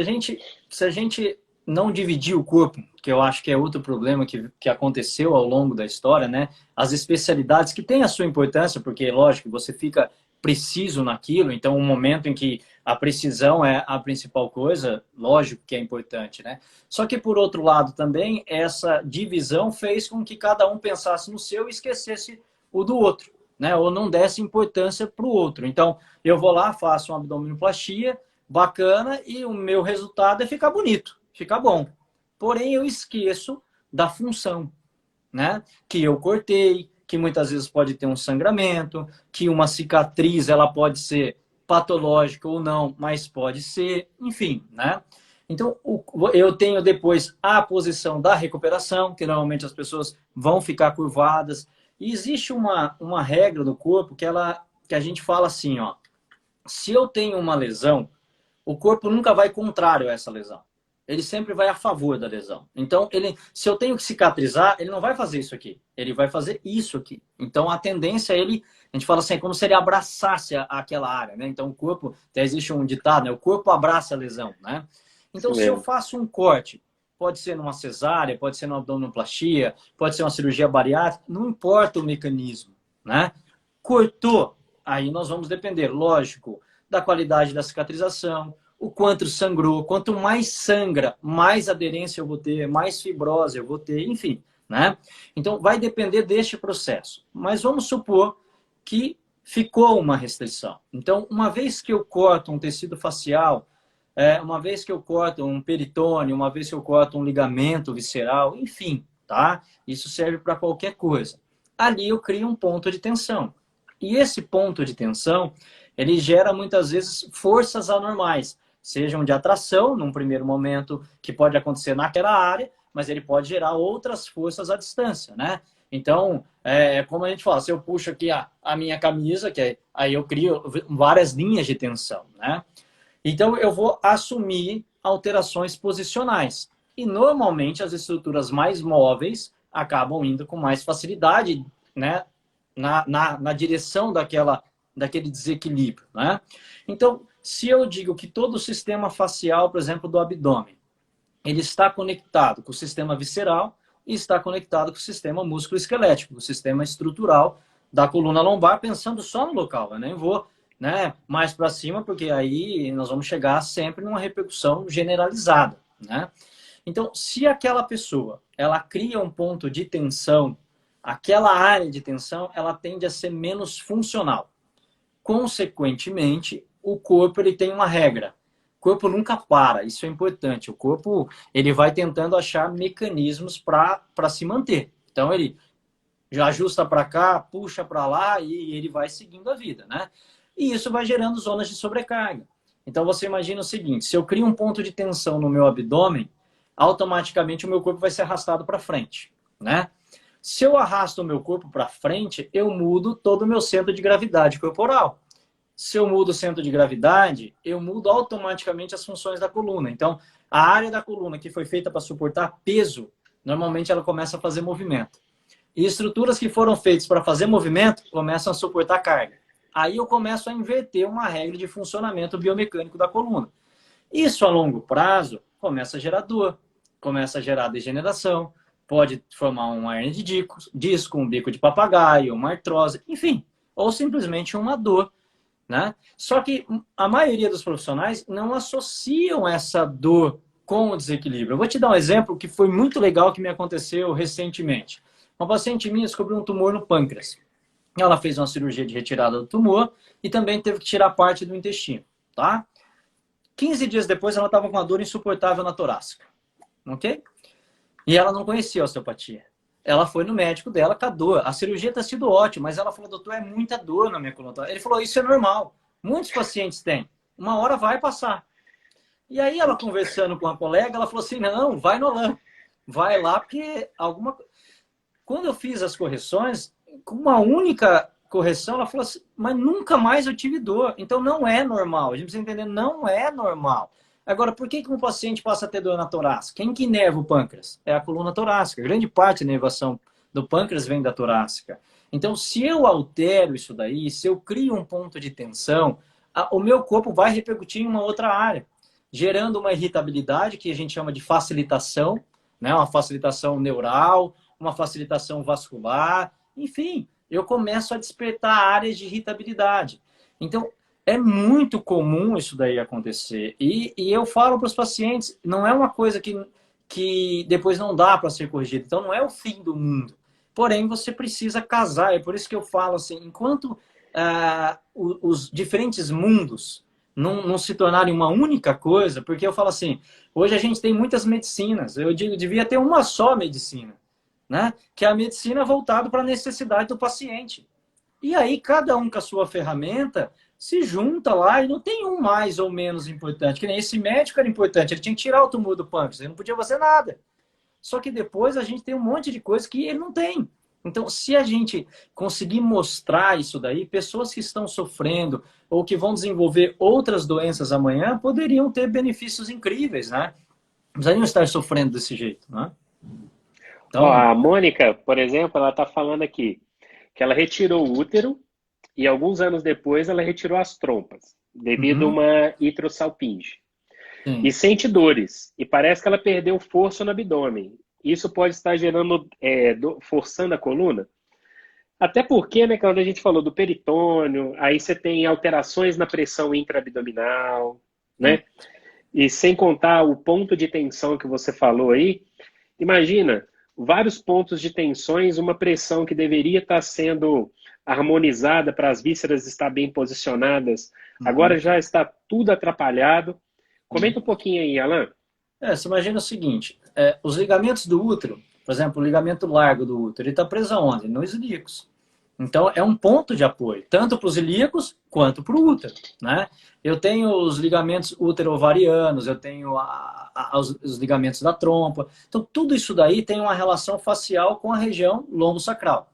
a gente não dividir o corpo, que eu acho que é outro problema que aconteceu ao longo da história, né? As especialidades que têm a sua importância, porque, lógico, você fica preciso naquilo, então um momento em que a precisão é a principal coisa, lógico que é importante, né? Só que, por outro lado, também, essa divisão fez com que cada um pensasse no seu e esquecesse o do outro, né? Ou não desse importância para o outro. Então, eu vou lá, faço uma abdominoplastia bacana e o meu resultado é ficar bonito. Fica bom. Porém, eu esqueço da função, né? Que eu cortei, que muitas vezes pode ter um sangramento, que uma cicatriz ela pode ser patológica ou não, mas pode ser, enfim, né? Então, eu tenho depois a posição da recuperação, que normalmente as pessoas vão ficar curvadas. E existe uma regra do corpo que a gente fala assim, ó, se eu tenho uma lesão, o corpo nunca vai contrário a essa lesão. Ele sempre vai a favor da lesão. Então, se eu tenho que cicatrizar, ele não vai fazer isso aqui. Ele vai fazer isso aqui. Então, a tendência é a gente fala assim, é como se ele abraçasse aquela área, né? Então, o corpo, até existe um ditado, né? O corpo abraça a lesão, né? Então, se eu faço um corte, pode ser numa cesárea, pode ser numa abdominoplastia, pode ser uma cirurgia bariátrica, não importa o mecanismo, né? Cortou, aí nós vamos depender, lógico, da qualidade da cicatrização, o quanto sangrou, quanto mais sangra, mais aderência eu vou ter, mais fibrose eu vou ter, enfim, né? Então, vai depender deste processo. Mas vamos supor que ficou uma restrição. Então, uma vez que eu corto um tecido facial, uma vez que eu corto um peritônio, uma vez que eu corto um ligamento visceral, enfim, tá? Isso serve para qualquer coisa. Ali eu crio um ponto de tensão. E esse ponto de tensão, ele gera muitas vezes forças anormais, sejam de atração, num primeiro momento, que pode acontecer naquela área, mas ele pode gerar outras forças à distância, né? Então, como a gente fala, se eu puxo aqui a minha camisa, aí eu crio várias linhas de tensão, né? Então, eu vou assumir alterações posicionais. E, normalmente, as estruturas mais móveis acabam indo com mais facilidade, né? Na direção daquele desequilíbrio, né? Então, se eu digo que todo o sistema facial, por exemplo, do abdômen, ele está conectado com o sistema visceral e está conectado com o sistema músculo-esquelético, o sistema estrutural da coluna lombar, pensando só no local. Eu nem vou, né, mais para cima, porque aí nós vamos chegar sempre numa repercussão generalizada, né? Então, se aquela pessoa, ela cria um ponto de tensão, aquela área de tensão, ela tende a ser menos funcional. Consequentemente, o corpo ele tem uma regra. O corpo nunca para, isso é importante. O corpo ele vai tentando achar mecanismos para se manter. Então, ele já ajusta para cá, puxa para lá e ele vai seguindo a vida, né? E isso vai gerando zonas de sobrecarga. Então, você imagina o seguinte, se eu crio um ponto de tensão no meu abdômen, automaticamente o meu corpo vai ser arrastado para frente, né? Se eu arrasto o meu corpo para frente, eu mudo todo o meu centro de gravidade corporal. Se eu mudo o centro de gravidade, eu mudo automaticamente as funções da coluna. Então, a área da coluna que foi feita para suportar peso, normalmente ela começa a fazer movimento. E estruturas que foram feitas para fazer movimento começam a suportar carga. Aí eu começo a inverter uma regra de funcionamento biomecânico da coluna. Isso a longo prazo começa a gerar dor, começa a gerar degeneração, pode formar uma hernia de disco, um bico de papagaio, uma artrose, enfim, ou simplesmente uma dor, né? Só que a maioria dos profissionais não associam essa dor com o desequilíbrio. Eu vou te dar um exemplo que foi muito legal que me aconteceu recentemente. Uma paciente minha descobriu um tumor no pâncreas. Ela fez uma cirurgia de retirada do tumor e também teve que tirar parte do intestino, tá? 15 dias depois ela estava com uma dor insuportável na torácica, ok? E ela não conhecia a osteopatia. Ela foi no médico dela com a dor. A cirurgia está sido ótima, mas ela falou, doutor, é muita dor na minha coluna. Ele falou, isso é normal. Muitos pacientes têm. Uma hora vai passar. E aí ela conversando com uma colega, ela falou assim, não, vai no Alain. Vai lá porque alguma... Quando eu fiz as correções, com uma única correção, ela falou assim, mas nunca mais eu tive dor. Então não é normal. A gente precisa entender, não é normal. Agora, por que um paciente passa a ter dor na torácica? Quem que inerva o pâncreas? É a coluna torácica. Grande parte da inervação do pâncreas vem da torácica. Então, se eu altero isso daí, se eu crio um ponto de tensão, o meu corpo vai repercutir em uma outra área, gerando uma irritabilidade que a gente chama de facilitação, né? Uma facilitação neural, uma facilitação vascular, enfim, eu começo a despertar áreas de irritabilidade. Então, é muito comum isso daí acontecer. E eu falo para os pacientes, não é uma coisa que depois não dá para ser corrigida. Então, não é o fim do mundo. Porém, você precisa casar. É por isso que eu falo assim, enquanto os diferentes mundos não se tornarem uma única coisa, porque eu falo assim, hoje a gente tem muitas medicinas, eu digo, devia ter uma só medicina, né? Que é a medicina voltada para a necessidade do paciente. E aí, cada um com a sua ferramenta se junta lá e não tem um mais ou menos importante. Que nem esse médico era importante, ele tinha que tirar o tumor do pâncreas, ele não podia fazer nada. Só que depois a gente tem um monte de coisa que ele não tem. Então, se a gente conseguir mostrar isso daí, pessoas que estão sofrendo ou que vão desenvolver outras doenças amanhã poderiam ter benefícios incríveis, né? Não precisariam estar sofrendo desse jeito, né? Então, Ó, a Mônica, por exemplo, ela está falando aqui que ela retirou o útero e alguns anos depois ela retirou as trompas, devido a uma hitrossalpinge. sim. E sente dores. E parece que ela perdeu força no abdômen. Isso pode estar gerando, forçando a coluna. Até porque, né, quando a gente falou do peritônio, aí você tem alterações na pressão intraabdominal, né? E sem contar o ponto de tensão que você falou aí, imagina, vários pontos de tensões, uma pressão que deveria estar sendo harmonizada para as vísceras estar bem posicionadas, agora já está tudo atrapalhado. Comenta um pouquinho aí, Alan. Você imagina o seguinte, os ligamentos do útero, por exemplo, o ligamento largo do útero, ele está preso aonde? Nos ilíacos. Então, é um ponto de apoio, tanto para os ilíacos quanto para o útero, né? Eu tenho os ligamentos útero-ovarianos, eu tenho os ligamentos da trompa. Então, tudo isso daí tem uma relação facial com a região lombo-sacral.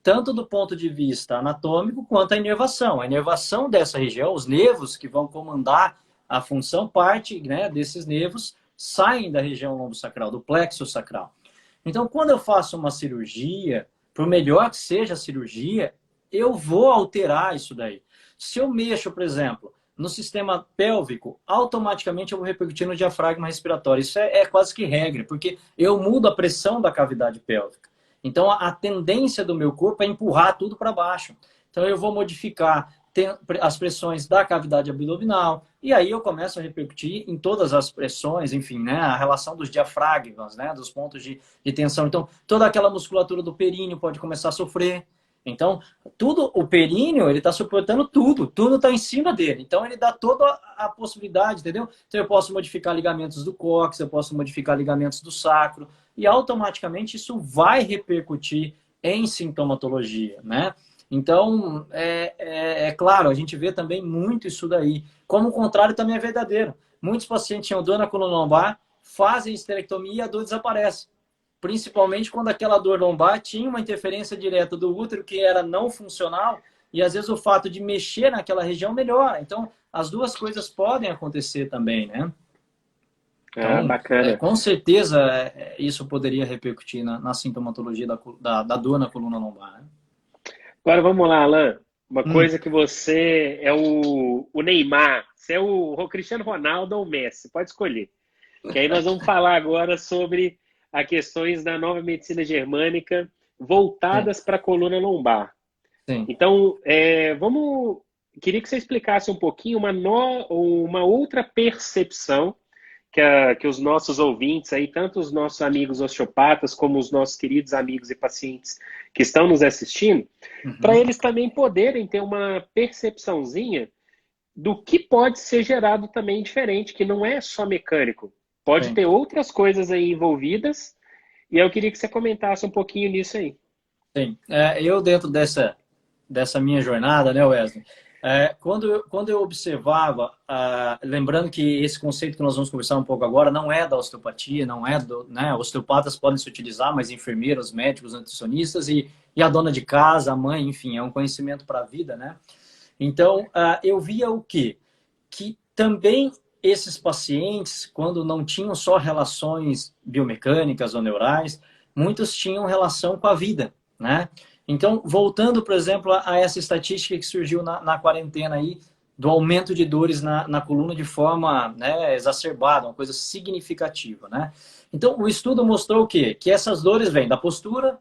Tanto do ponto de vista anatômico, quanto a inervação. A inervação dessa região, os nervos que vão comandar a função, parte, né, desses nervos saem da região lombo-sacral, do plexo sacral. Então, quando eu faço uma cirurgia, por melhor que seja a cirurgia, eu vou alterar isso daí. Se eu mexo, por exemplo, no sistema pélvico, automaticamente eu vou repercutir no diafragma respiratório. Isso é quase que regra, porque eu mudo a pressão da cavidade pélvica. Então, a tendência do meu corpo é empurrar tudo para baixo. Então, eu vou modificar as pressões da cavidade abdominal, e aí eu começo a repercutir em todas as pressões, enfim, né, a relação dos diafragmas, né, dos pontos de tensão. Então, toda aquela musculatura do períneo pode começar a sofrer. Então, o períneo, ele está suportando tudo está em cima dele. Então, ele dá toda a possibilidade, entendeu? Então, eu posso modificar ligamentos do cóccix, eu posso modificar ligamentos do sacro, e automaticamente isso vai repercutir em sintomatologia, né? Então, é claro, a gente vê também muito isso daí. Como o contrário também é verdadeiro. Muitos pacientes tinham dor na coluna lombar, fazem esterectomia e a dor desaparece. Principalmente quando aquela dor lombar tinha uma interferência direta do útero que era não funcional e às vezes o fato de mexer naquela região melhora. Então, as duas coisas podem acontecer também, né? Então, bacana. Com certeza isso poderia repercutir na sintomatologia da dor na coluna lombar, né? Agora vamos lá, Alan. Uma coisa que você é o Neymar, você é o Cristiano Ronaldo ou o Messi, pode escolher. Que aí nós vamos falar agora sobre as questões da nova medicina germânica voltadas para a coluna lombar. Sim. Então, queria que você explicasse um pouquinho uma outra percepção que os nossos ouvintes, aí, tanto os nossos amigos osteopatas, como os nossos queridos amigos e pacientes que estão nos assistindo, para eles também poderem ter uma percepçãozinha do que pode ser gerado também diferente, que não é só mecânico. Pode ter outras coisas aí envolvidas, e eu queria que você comentasse um pouquinho nisso aí. Sim. Eu dentro dessa minha jornada, né, Wesley, quando eu observava, lembrando que esse conceito que nós vamos conversar um pouco agora não é da osteopatia, não é né, osteopatas podem se utilizar, mas enfermeiros, médicos, nutricionistas e a dona de casa, a mãe, enfim, é um conhecimento para a vida, né? Então, eu via o quê? Que também esses pacientes, quando não tinham só relações biomecânicas ou neurais, muitos tinham relação com a vida, né? Então, voltando, por exemplo, a essa estatística que surgiu na quarentena aí, do aumento de dores na coluna de forma, né, exacerbada, uma coisa significativa, né? Então, o estudo mostrou o quê? Que essas dores vêm da postura,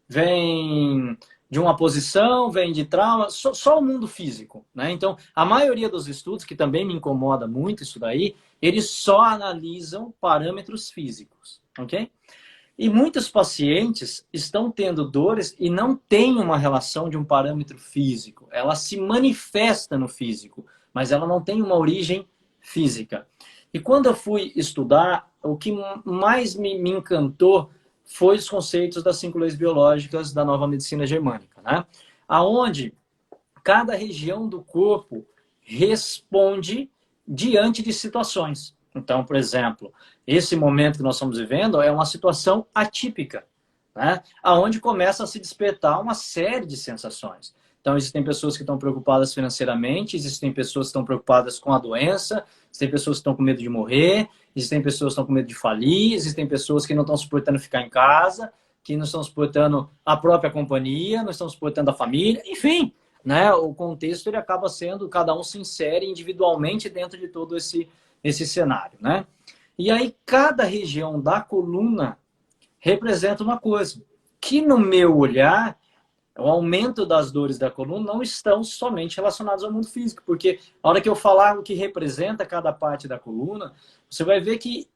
vêm de uma posição, vêm de trauma, só o mundo físico, né? Então, a maioria dos estudos, que também me incomoda muito isso daí, eles só analisam parâmetros físicos, ok? E muitos pacientes estão tendo dores e não têm uma relação de um parâmetro físico. Ela se manifesta no físico, mas ela não tem uma origem física. E quando eu fui estudar, o que mais me encantou foi os conceitos das 5 leis biológicas da nova medicina germânica, né? Aonde cada região do corpo responde diante de situações. Então, por exemplo, esse momento que nós estamos vivendo é uma situação atípica, né? Aonde começa a se despertar uma série de sensações. Então, existem pessoas que estão preocupadas financeiramente, existem pessoas que estão preocupadas com a doença, existem pessoas que estão com medo de morrer, existem pessoas que estão com medo de falir, existem pessoas que não estão suportando ficar em casa, que não estão suportando a própria companhia, não estão suportando a família, enfim, né? O contexto ele acaba sendo, cada um se insere individualmente dentro de todo esse cenário, né? E aí, cada região da coluna representa uma coisa, que no meu olhar, o aumento das dores da coluna não estão somente relacionados ao mundo físico, porque a hora que eu falar o que representa cada parte da coluna, você vai ver que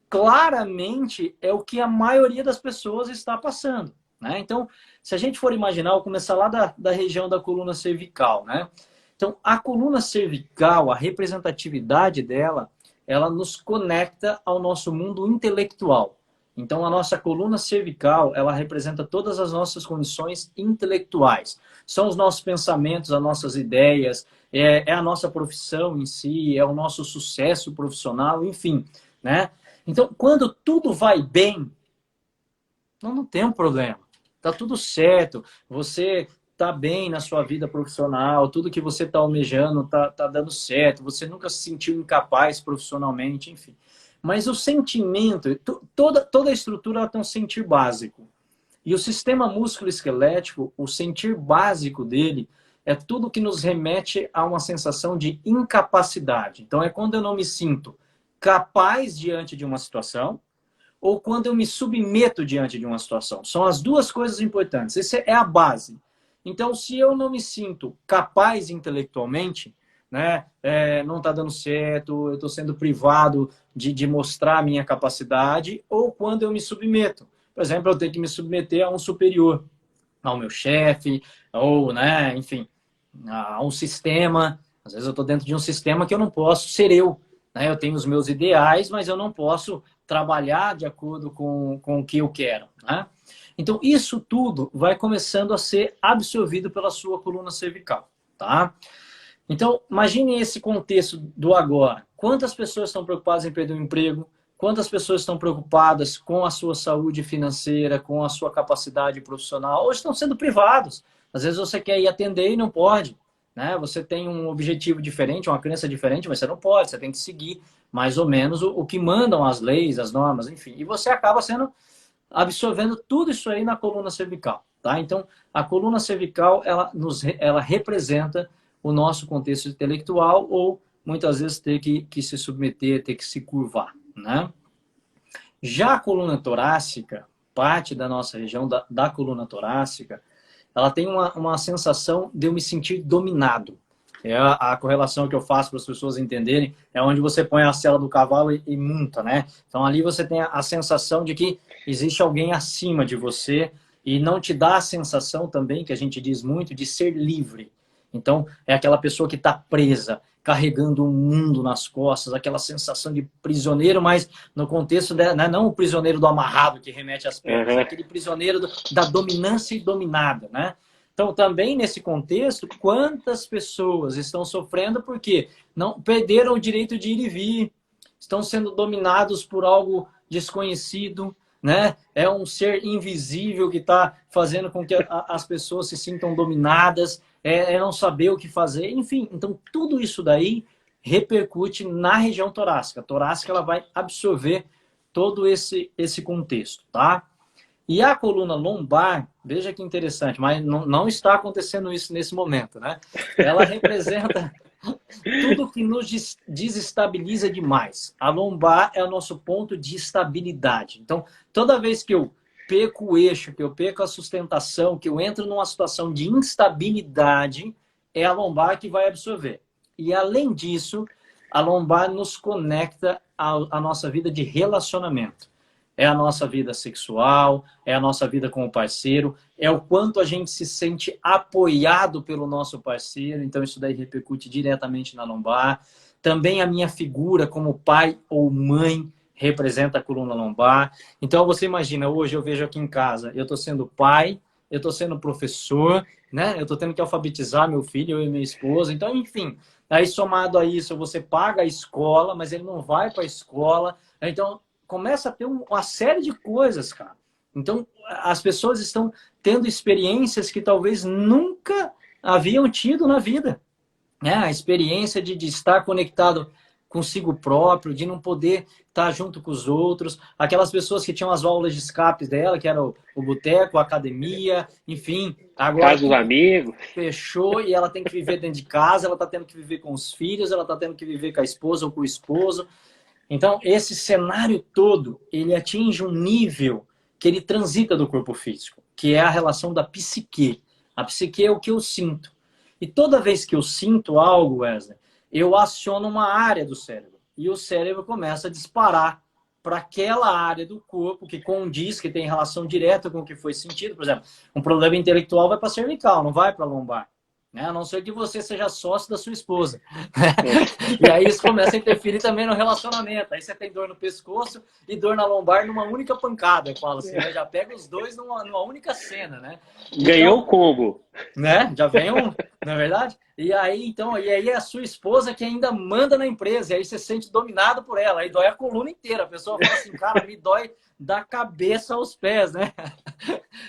claramente é o que a maioria das pessoas está passando, né? Então, se a gente for imaginar, eu vou começar lá da região da coluna cervical, né? Então, a coluna cervical, a representatividade dela, ela nos conecta ao nosso mundo intelectual. Então, a nossa coluna cervical, ela representa todas as nossas condições intelectuais. São os nossos pensamentos, as nossas ideias, é a nossa profissão em si, é o nosso sucesso profissional, enfim, né? Então, quando tudo vai bem, não tem um problema. Tá tudo certo. Você tá bem na sua vida profissional, tudo que você tá almejando tá dando certo. Você nunca se sentiu incapaz profissionalmente, enfim. Mas o sentimento, toda a estrutura ela tem um sentir básico. E o sistema músculo-esquelético, o sentir básico dele, é tudo que nos remete a uma sensação de incapacidade. Então, é quando eu não me sinto capaz diante de uma situação, ou quando eu me submeto diante de uma situação. São as duas coisas importantes. Essa é a base. Então, se eu não me sinto capaz intelectualmente, né, não está dando certo, eu estou sendo privado de mostrar a minha capacidade, ou quando eu me submeto. Por exemplo, eu tenho que me submeter a um superior, ao meu chefe, ou, né, enfim, a um sistema. Às vezes eu estou dentro de um sistema que eu não posso ser eu. Né? Eu tenho os meus ideais, mas eu não posso trabalhar de acordo com o que eu quero. Né? Então, isso tudo vai começando a ser absorvido pela sua coluna cervical. Tá? Então, imagine esse contexto do agora. Quantas pessoas estão preocupadas em perder o emprego? Quantas pessoas estão preocupadas com a sua saúde financeira, com a sua capacidade profissional? Ou estão sendo privados? Às vezes você quer ir atender e não pode. Né? Você tem um objetivo diferente, uma crença diferente, mas você não pode. Você tem que seguir mais ou menos o que mandam as leis, as normas, enfim. E você acaba absorvendo tudo isso aí na coluna cervical. Tá? Então, a coluna cervical, ela representa o nosso contexto intelectual ou, muitas vezes, ter que se submeter, ter que se curvar. Né? Já a coluna torácica, parte da nossa região da coluna torácica, ela tem uma sensação de eu me sentir dominado. É a correlação que eu faço para as pessoas entenderem, é onde você põe a sela do cavalo e monta, né? Então ali você tem a sensação de que existe alguém acima de você e não te dá a sensação também, que a gente diz muito, de ser livre. Então é aquela pessoa que está presa, carregando o mundo nas costas, aquela sensação de prisioneiro, mas no contexto, né, não o prisioneiro do amarrado que remete às pernas, aquele prisioneiro da dominância e dominada, né? Então, também nesse contexto, quantas pessoas estão sofrendo porque não perderam o direito de ir e vir, estão sendo dominados por algo desconhecido, né? É um ser invisível que está fazendo com que as pessoas se sintam dominadas, é não saber o que fazer, enfim. Então, tudo isso daí repercute na região torácica. A torácica ela vai absorver todo esse contexto, tá? E a coluna lombar, veja que interessante, mas não está acontecendo isso nesse momento, né? Ela representa tudo que nos desestabiliza demais. A lombar é o nosso ponto de estabilidade. Então, toda vez que eu perco o eixo, que eu perco a sustentação, que eu entro numa situação de instabilidade, é a lombar que vai absorver. E, além disso, a lombar nos conecta à nossa vida de relacionamento. é a nossa vida sexual, é a nossa vida com o parceiro, é o quanto a gente se sente apoiado pelo nosso parceiro, então isso daí repercute diretamente na lombar. Também a minha figura como pai ou mãe representa a coluna lombar. Então você imagina, hoje eu vejo aqui em casa, eu estou sendo pai, eu estou sendo professor, né? Eu estou tendo que alfabetizar meu filho, eu e minha esposa. Então, enfim, aí somado a isso, você paga a escola, mas ele não vai para a escola. Então, começa a ter uma série de coisas, cara. Então, as pessoas estão tendo experiências que talvez nunca haviam tido na vida, né? A experiência de estar conectado consigo próprio, de não poder estar junto com os outros, aquelas pessoas que tinham as válvulas de escape dela, que era o boteco, a academia, enfim, agora Caso do amigo. fechou e ela tem que viver dentro de casa, ela está tendo que viver com os filhos, ela está tendo que viver com a esposa ou com o esposo. Então, esse cenário todo, ele atinge um nível que ele transita do corpo físico, que é a relação da psique. A psique é o que eu sinto. E toda vez que eu sinto algo, Wesley, eu aciono uma área do cérebro. E o cérebro começa a disparar para aquela área do corpo que condiz, que tem relação direta com o que foi sentido. Por exemplo, um problema intelectual vai para a cervical, não vai para a lombar. Né? A não ser que você seja sócio da sua esposa. E aí isso começa a interferir também no relacionamento. Aí você tem dor no pescoço e dor na lombar numa única pancada. Eu falo assim, né? Já pega os dois numa única cena, né? Ganhou Então, o combo. né? Já vem um, não é verdade? E aí, então, e aí é a sua esposa que ainda manda na empresa, e aí você se sente dominado por ela, aí dói a coluna inteira. A pessoa fala assim, cara, me dói da cabeça aos pés, né?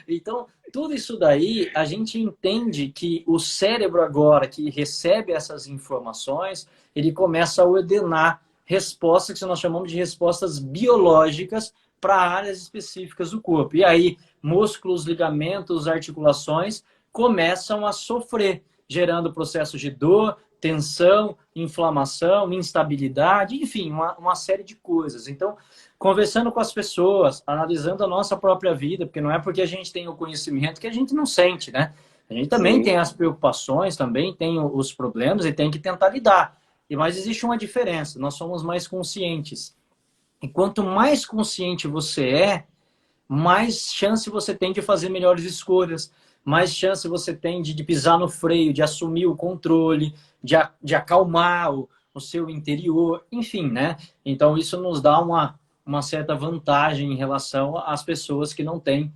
Então, tudo isso daí, a gente entende que o cérebro agora que recebe essas informações, ele começa a ordenar respostas que nós chamamos de respostas biológicas para áreas específicas do corpo. E aí, músculos, ligamentos, articulações começam a sofrer, gerando processos de dor, tensão, inflamação, instabilidade, enfim, uma série de coisas. Então, conversando com as pessoas, analisando a nossa própria vida, porque não é porque a gente tem o conhecimento que a gente não sente, né? A gente também tem as preocupações, também tem os problemas e tem que tentar lidar. Mas existe uma diferença, nós somos mais conscientes. E quanto mais consciente você é, mais chance você tem de fazer melhores escolhas, mais chance você tem de pisar no freio, de assumir o controle, de acalmar o seu interior, enfim, né? Então isso nos dá uma certa vantagem em relação às pessoas que não têm,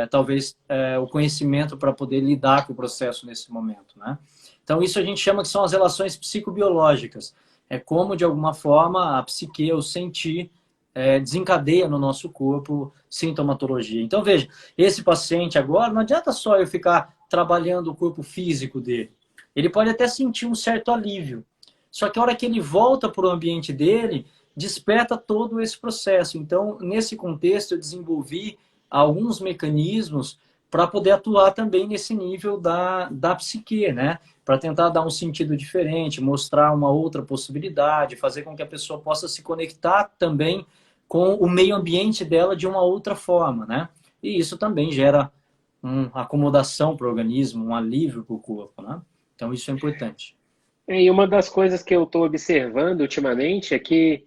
talvez, o conhecimento para poder lidar com o processo nesse momento, né? Então isso a gente chama que são as relações psicobiológicas. É como, de alguma forma, a psique, o sentir, desencadeia no nosso corpo sintomatologia. Então, veja, esse paciente agora, não adianta só eu ficar trabalhando o corpo físico dele. Ele pode até sentir um certo alívio. Só que a hora que ele volta para o ambiente dele, desperta todo esse processo. Então, nesse contexto, eu desenvolvi alguns mecanismos para poder atuar também nesse nível da psique, né? Para tentar dar um sentido diferente, mostrar uma outra possibilidade, fazer com que a pessoa possa se conectar também com o meio ambiente dela de uma outra forma, né? E isso também gera uma acomodação para o organismo, um alívio para o corpo, né? Então isso é importante. E uma das coisas que eu estou observando ultimamente é que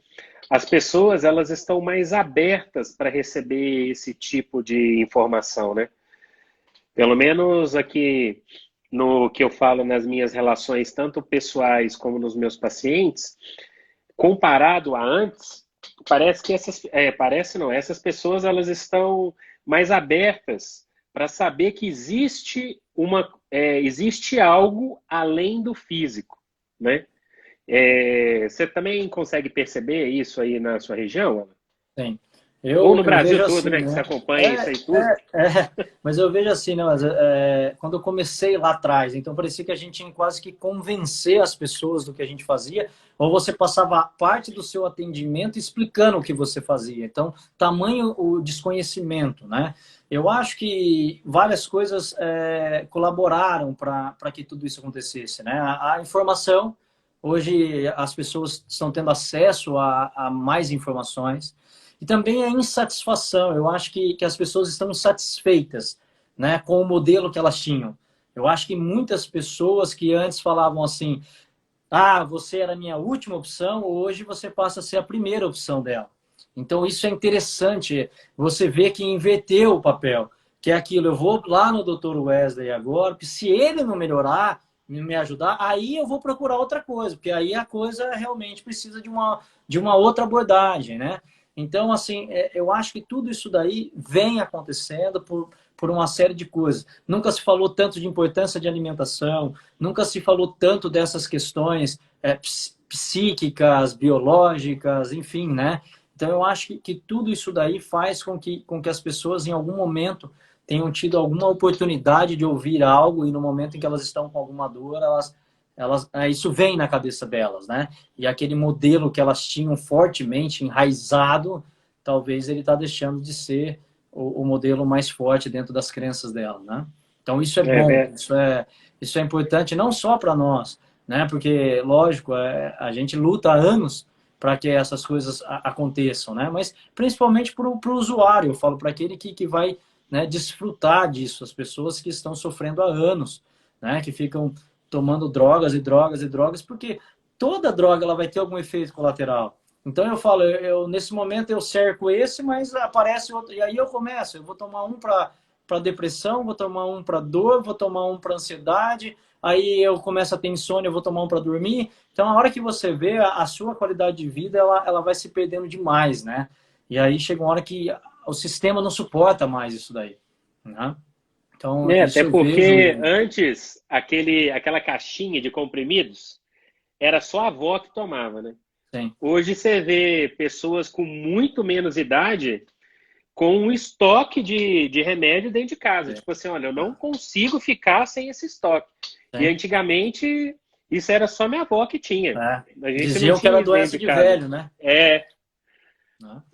as pessoas elas estão mais abertas para receber esse tipo de informação, né? Pelo menos aqui no que eu falo nas minhas relações, tanto pessoais como nos meus pacientes, comparado a antes, parece que essas pessoas elas estão mais abertas para saber que existe algo além do físico, né? Você também consegue perceber isso aí na sua região, Ana? Sim. Ou no Brasil todo, assim, né? Que você acompanha isso aí tudo. Mas eu vejo assim, né? Quando eu comecei lá atrás, então parecia que a gente tinha quase que convencer as pessoas do que a gente fazia, ou você passava parte do seu atendimento explicando o que você fazia. Então, tamanho o desconhecimento, né? Eu acho que várias coisas colaboraram para que tudo isso acontecesse, né? A informação, hoje as pessoas estão tendo acesso a mais informações. E também a insatisfação. Eu acho que as pessoas estão insatisfeitas, né, com o modelo que elas tinham. Eu acho que muitas pessoas que antes falavam assim, você era a minha última opção, hoje você passa a ser a primeira opção dela. Então isso é interessante, você vê que inverteu o papel, que é aquilo, eu vou lá no Dr. Wesley agora, porque se ele não melhorar, me ajudar, aí eu vou procurar outra coisa, porque aí a coisa realmente precisa de uma outra abordagem, né? Então, assim, eu acho que tudo isso daí vem acontecendo por uma série de coisas. Nunca se falou tanto de importância de alimentação, nunca se falou tanto dessas questões psíquicas, biológicas, enfim, né? Então, eu acho que tudo isso daí faz com que as pessoas, em algum momento, tenham tido alguma oportunidade de ouvir algo e no momento em que elas estão com alguma dor, isso vem na cabeça delas, né? E aquele modelo que elas tinham fortemente enraizado, talvez ele está deixando de ser o modelo mais forte dentro das crenças delas, né? Então, isso é bom, isso é importante não só para nós, né? Porque, lógico, a gente luta há anos para que essas coisas aconteçam, né? Mas principalmente para o usuário, eu falo para aquele que vai, né, desfrutar disso, as pessoas que estão sofrendo há anos, né? Que ficam tomando drogas e drogas e drogas, porque toda droga ela vai ter algum efeito colateral. Então eu falo, nesse momento eu cerco esse, mas aparece outro, e aí eu vou tomar um para depressão, vou tomar um para dor, vou tomar um para ansiedade, aí eu começo a ter insônia, eu vou tomar um para dormir. Então, a hora que você vê, a sua qualidade de vida, ela vai se perdendo demais, né? E aí chega uma hora que o sistema não suporta mais isso daí, né? Então, até porque antes, aquela caixinha de comprimidos, era só a avó que tomava, né? Sim. Hoje você vê pessoas com muito menos idade com um estoque de remédio dentro de casa. Tipo assim, olha, eu não consigo ficar sem esse estoque. E antigamente, isso era só minha avó que tinha. A gente diziam não que era tinha doença de velho, né?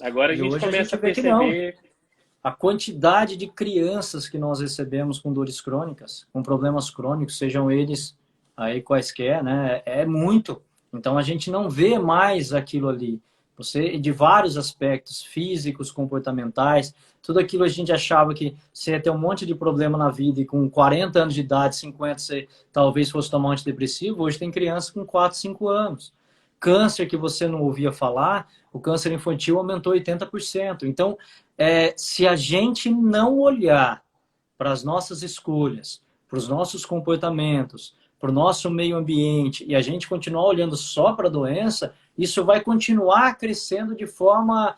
Agora a gente começa a perceber... A quantidade de crianças que nós recebemos com dores crônicas, com problemas crônicos, sejam eles aí quaisquer, né? É muito. Então a gente não vê mais aquilo ali. Você, de vários aspectos, físicos, comportamentais, tudo aquilo a gente achava que você ia ter um monte de problema na vida e com 40 anos de idade, 50, você talvez fosse tomar um antidepressivo. Hoje tem criança com 4, 5 anos. Câncer que você não ouvia falar, o câncer infantil aumentou 80%. Então, se a gente não olhar para as nossas escolhas, para os nossos comportamentos, para o nosso meio ambiente, e a gente continuar olhando só para a doença, isso vai continuar crescendo de forma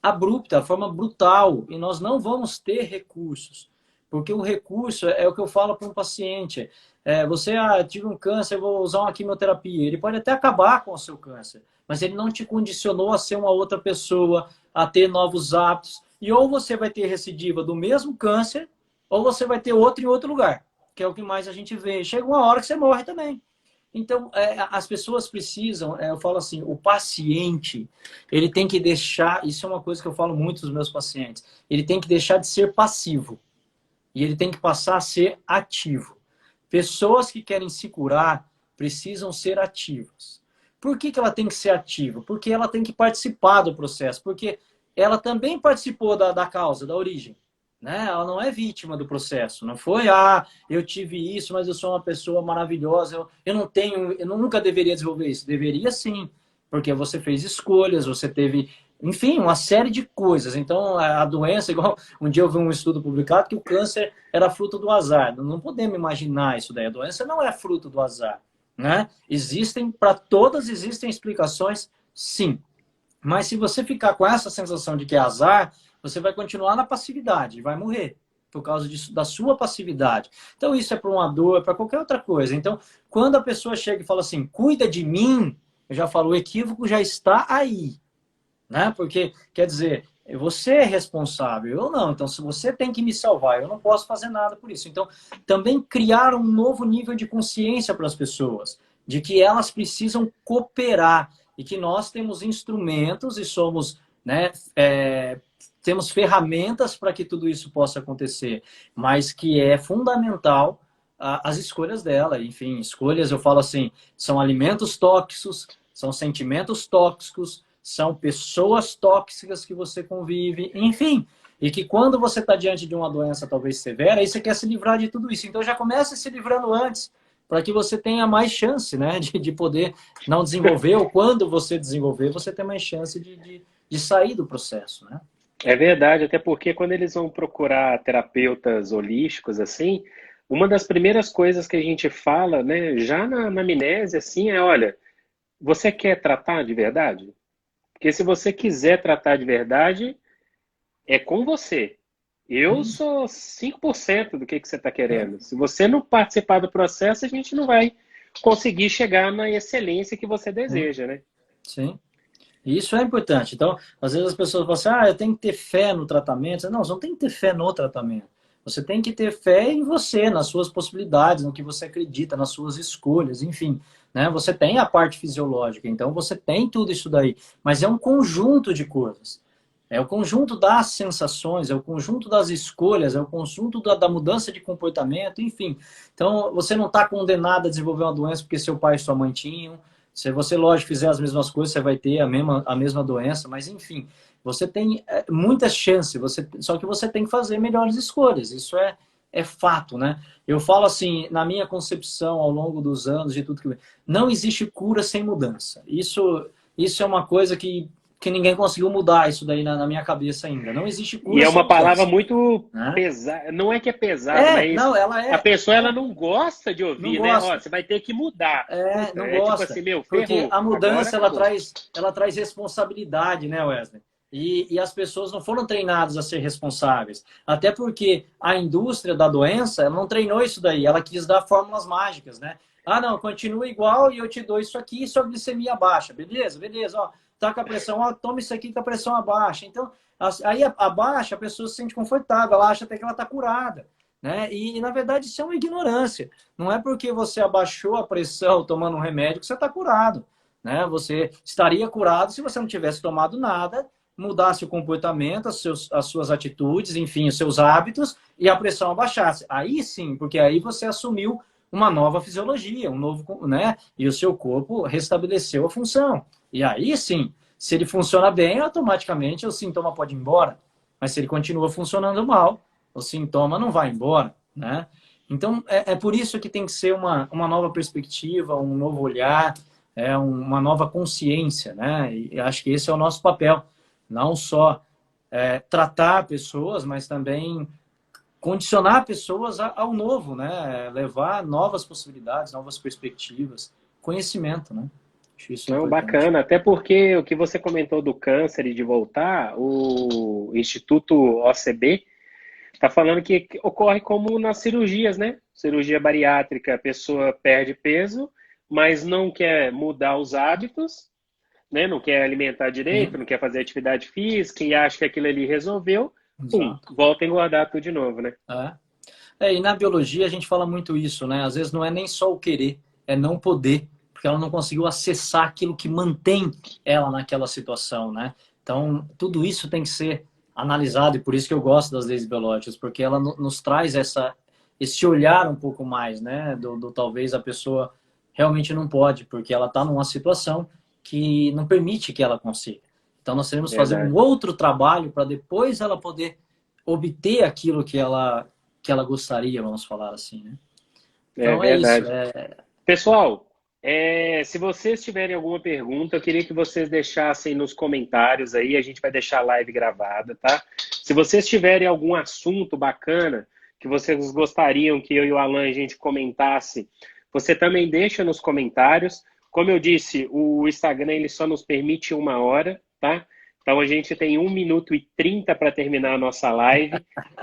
abrupta, de forma brutal, e nós não vamos ter recursos. Porque o recurso é o que eu falo para um paciente. Você tive um câncer, eu vou usar uma quimioterapia. Ele pode até acabar com o seu câncer, mas ele não te condicionou a ser uma outra pessoa, a ter novos hábitos. E ou você vai ter recidiva do mesmo câncer, ou você vai ter outro em outro lugar, que é o que mais a gente vê. Chega uma hora que você morre também. Então, as pessoas precisam, eu falo assim, o paciente, ele tem que deixar, isso é uma coisa que eu falo muito dos meus pacientes, ele tem que deixar de ser passivo. E ele tem que passar a ser ativo. Pessoas que querem se curar precisam ser ativas. Por que ela tem que ser ativa? Porque ela tem que participar do processo. Porque ela também participou da causa, da origem. Né? Ela não é vítima do processo. Não foi, eu tive isso, mas eu sou uma pessoa maravilhosa. Eu nunca deveria desenvolver isso. Deveria sim. Porque você fez escolhas, você teve... Enfim, uma série de coisas. Então, a doença, igual um dia eu vi um estudo publicado que o câncer era fruto do azar. Não podemos imaginar isso daí. A doença não é fruto do azar. Né? Para todas existem explicações, sim. Mas se você ficar com essa sensação de que é azar, você vai continuar na passividade, vai morrer por causa da sua passividade. Então, isso é para uma dor, para qualquer outra coisa. Então, quando a pessoa chega e fala assim, cuida de mim, eu já falo, o equívoco já está aí. Né? Porque, quer dizer, você é responsável, eu não. Então, se você tem que me salvar, eu não posso fazer nada por isso. Então, também criar um novo nível de consciência para as pessoas, de que elas precisam cooperar e que nós temos instrumentos e somos, né, temos ferramentas para que tudo isso possa acontecer, mas que é fundamental as escolhas dela. Enfim, escolhas, eu falo assim, são alimentos tóxicos, são sentimentos tóxicos, são pessoas tóxicas que você convive, enfim. E que quando você está diante de uma doença talvez severa, aí você quer se livrar de tudo isso. Então já comece se livrando antes, para que você tenha mais chance, né, de poder não desenvolver, ou quando você desenvolver, você tem mais chance de sair do processo, né? É verdade, até porque quando eles vão procurar terapeutas holísticos, assim, uma das primeiras coisas que a gente fala, né, já na anamnese, assim, é, olha, você quer tratar de verdade? Porque se você quiser tratar de verdade, é com você. Eu Sim, sou 5% do que você está é, querendo. Se você não participar do processo, a gente não vai conseguir chegar na excelência que você sim, deseja, né? sim. E isso é importante. Então, às vezes as pessoas falam assim, eu tenho que ter fé no tratamento. Não, você não tem que ter fé no tratamento. Você tem que ter fé em você, nas suas possibilidades, no que você acredita, nas suas escolhas, enfim. Né? Você tem a parte fisiológica, então você tem tudo isso daí. Mas é um conjunto de coisas. É o conjunto das sensações, é o conjunto das escolhas, é o conjunto da mudança de comportamento, enfim. Então, você não está condenado a desenvolver uma doença porque seu pai e sua mãe tinham. Se você, lógico, fizer as mesmas coisas, você vai ter a mesma doença, mas enfim, você tem muitas chances, só que você tem que fazer melhores escolhas. Isso é fato, né? Eu falo assim, na minha concepção, ao longo dos anos, de tudo que. Não existe cura sem mudança. Isso é uma coisa que ninguém conseguiu mudar isso daí na minha cabeça ainda. Não existe E cura é sem uma palavra mudança. muito Né? pesada, não é que é pesada, mas Não, ela a é. pessoa ela não gosta de Não ouvir, né? Ó, gosta. você vai ter que mudar. Puta, Não é tipo assim, gosta. meu, Porque ferrou, a agora mudança, acabou. ela traz responsabilidade, né, Wesley? E as pessoas não foram treinadas a ser responsáveis. Até porque a indústria da doença, ela não treinou isso daí. Ela quis dar fórmulas mágicas, né? Ah, não, continua igual e eu te dou isso aqui e sua glicemia baixa. Beleza, beleza. Ó, tá com a pressão, ó, toma isso aqui com a pressão abaixa. Então, aí abaixa, a pessoa se sente confortável, ela acha até que ela tá curada. Né? E, na verdade, isso é uma ignorância. Não é porque você abaixou a pressão tomando um remédio que você está curado. Né? Você estaria curado se você não tivesse tomado nada, mudasse o comportamento, as suas atitudes, enfim, os seus hábitos e a pressão abaixasse. Aí sim, porque aí você assumiu uma nova fisiologia, um novo, né? E o seu corpo restabeleceu a função. E aí sim, se ele funciona bem, automaticamente o sintoma pode ir embora. Mas se ele continua funcionando mal, o sintoma não vai embora, né? Então, é por isso que tem que ser uma nova perspectiva, um novo olhar, uma nova consciência, né? E acho que esse é o nosso papel. Não só tratar pessoas, mas também condicionar pessoas ao novo, né? Levar novas possibilidades, novas perspectivas, conhecimento, né? Acho isso Não, importante. bacana, até porque o que você comentou do câncer e de voltar, o Instituto OCB está falando que ocorre como nas cirurgias, né? Cirurgia bariátrica, a pessoa perde peso, mas não quer mudar os hábitos, né? Não quer alimentar direito, Sim, não quer fazer atividade física e acha que aquilo ali resolveu, pum, exato. volta a engordar tudo de novo, né? E na biologia a gente fala muito isso, né? Às vezes não é nem só o querer, é não poder, porque ela não conseguiu acessar aquilo que mantém ela naquela situação, né? Então, tudo isso tem que ser analisado e por isso que eu gosto das leis biológicas, porque ela nos traz esse olhar um pouco mais, né? Do talvez a pessoa realmente não pode, porque ela está numa situação que não permite que ela consiga. Então, nós teremos que fazer um Verdade. outro trabalho para depois ela poder obter aquilo que ela gostaria, vamos falar assim, né? É Então é isso. verdade. Pessoal, se vocês tiverem alguma pergunta, eu queria que vocês deixassem nos comentários aí, a gente vai deixar a live gravada, tá? Se vocês tiverem algum assunto bacana que vocês gostariam que eu e o Alan a gente comentasse, você também deixa nos comentários. Como eu disse, o Instagram ele só nos permite 1 hora, tá? Então a gente tem 1 minuto e 30 para terminar a nossa live.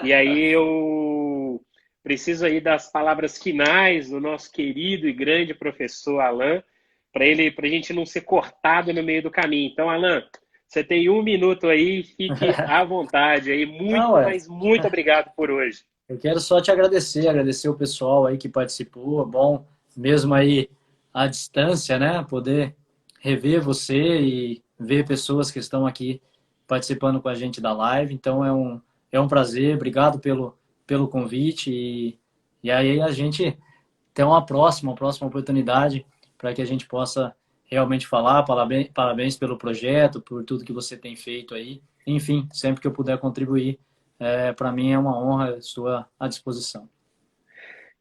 E aí eu preciso aí das palavras finais do nosso querido e grande professor Alan, para a gente não ser cortado no meio do caminho. Então, Alan, você tem 1 minuto aí, fique à vontade aí. Não, Muito, mas muito obrigado por hoje. eu quero só te agradecer o pessoal aí que participou, é bom mesmo aí à distância, né? Poder rever você e ver pessoas que estão aqui participando com a gente da live. Então é um prazer, obrigado pelo convite e aí a gente tem uma próxima oportunidade para que a gente possa realmente falar. Parabéns pelo projeto, por tudo que você tem feito aí. Enfim, sempre que eu puder contribuir, para mim é uma honra, estou à disposição.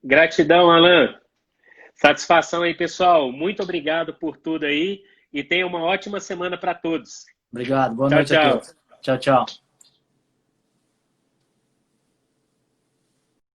Gratidão, Alan. Satisfação aí, pessoal. Muito obrigado por tudo aí e tenha uma ótima semana para todos. Obrigado. Boa Tchau, noite a tchau. todos. Tchau, tchau.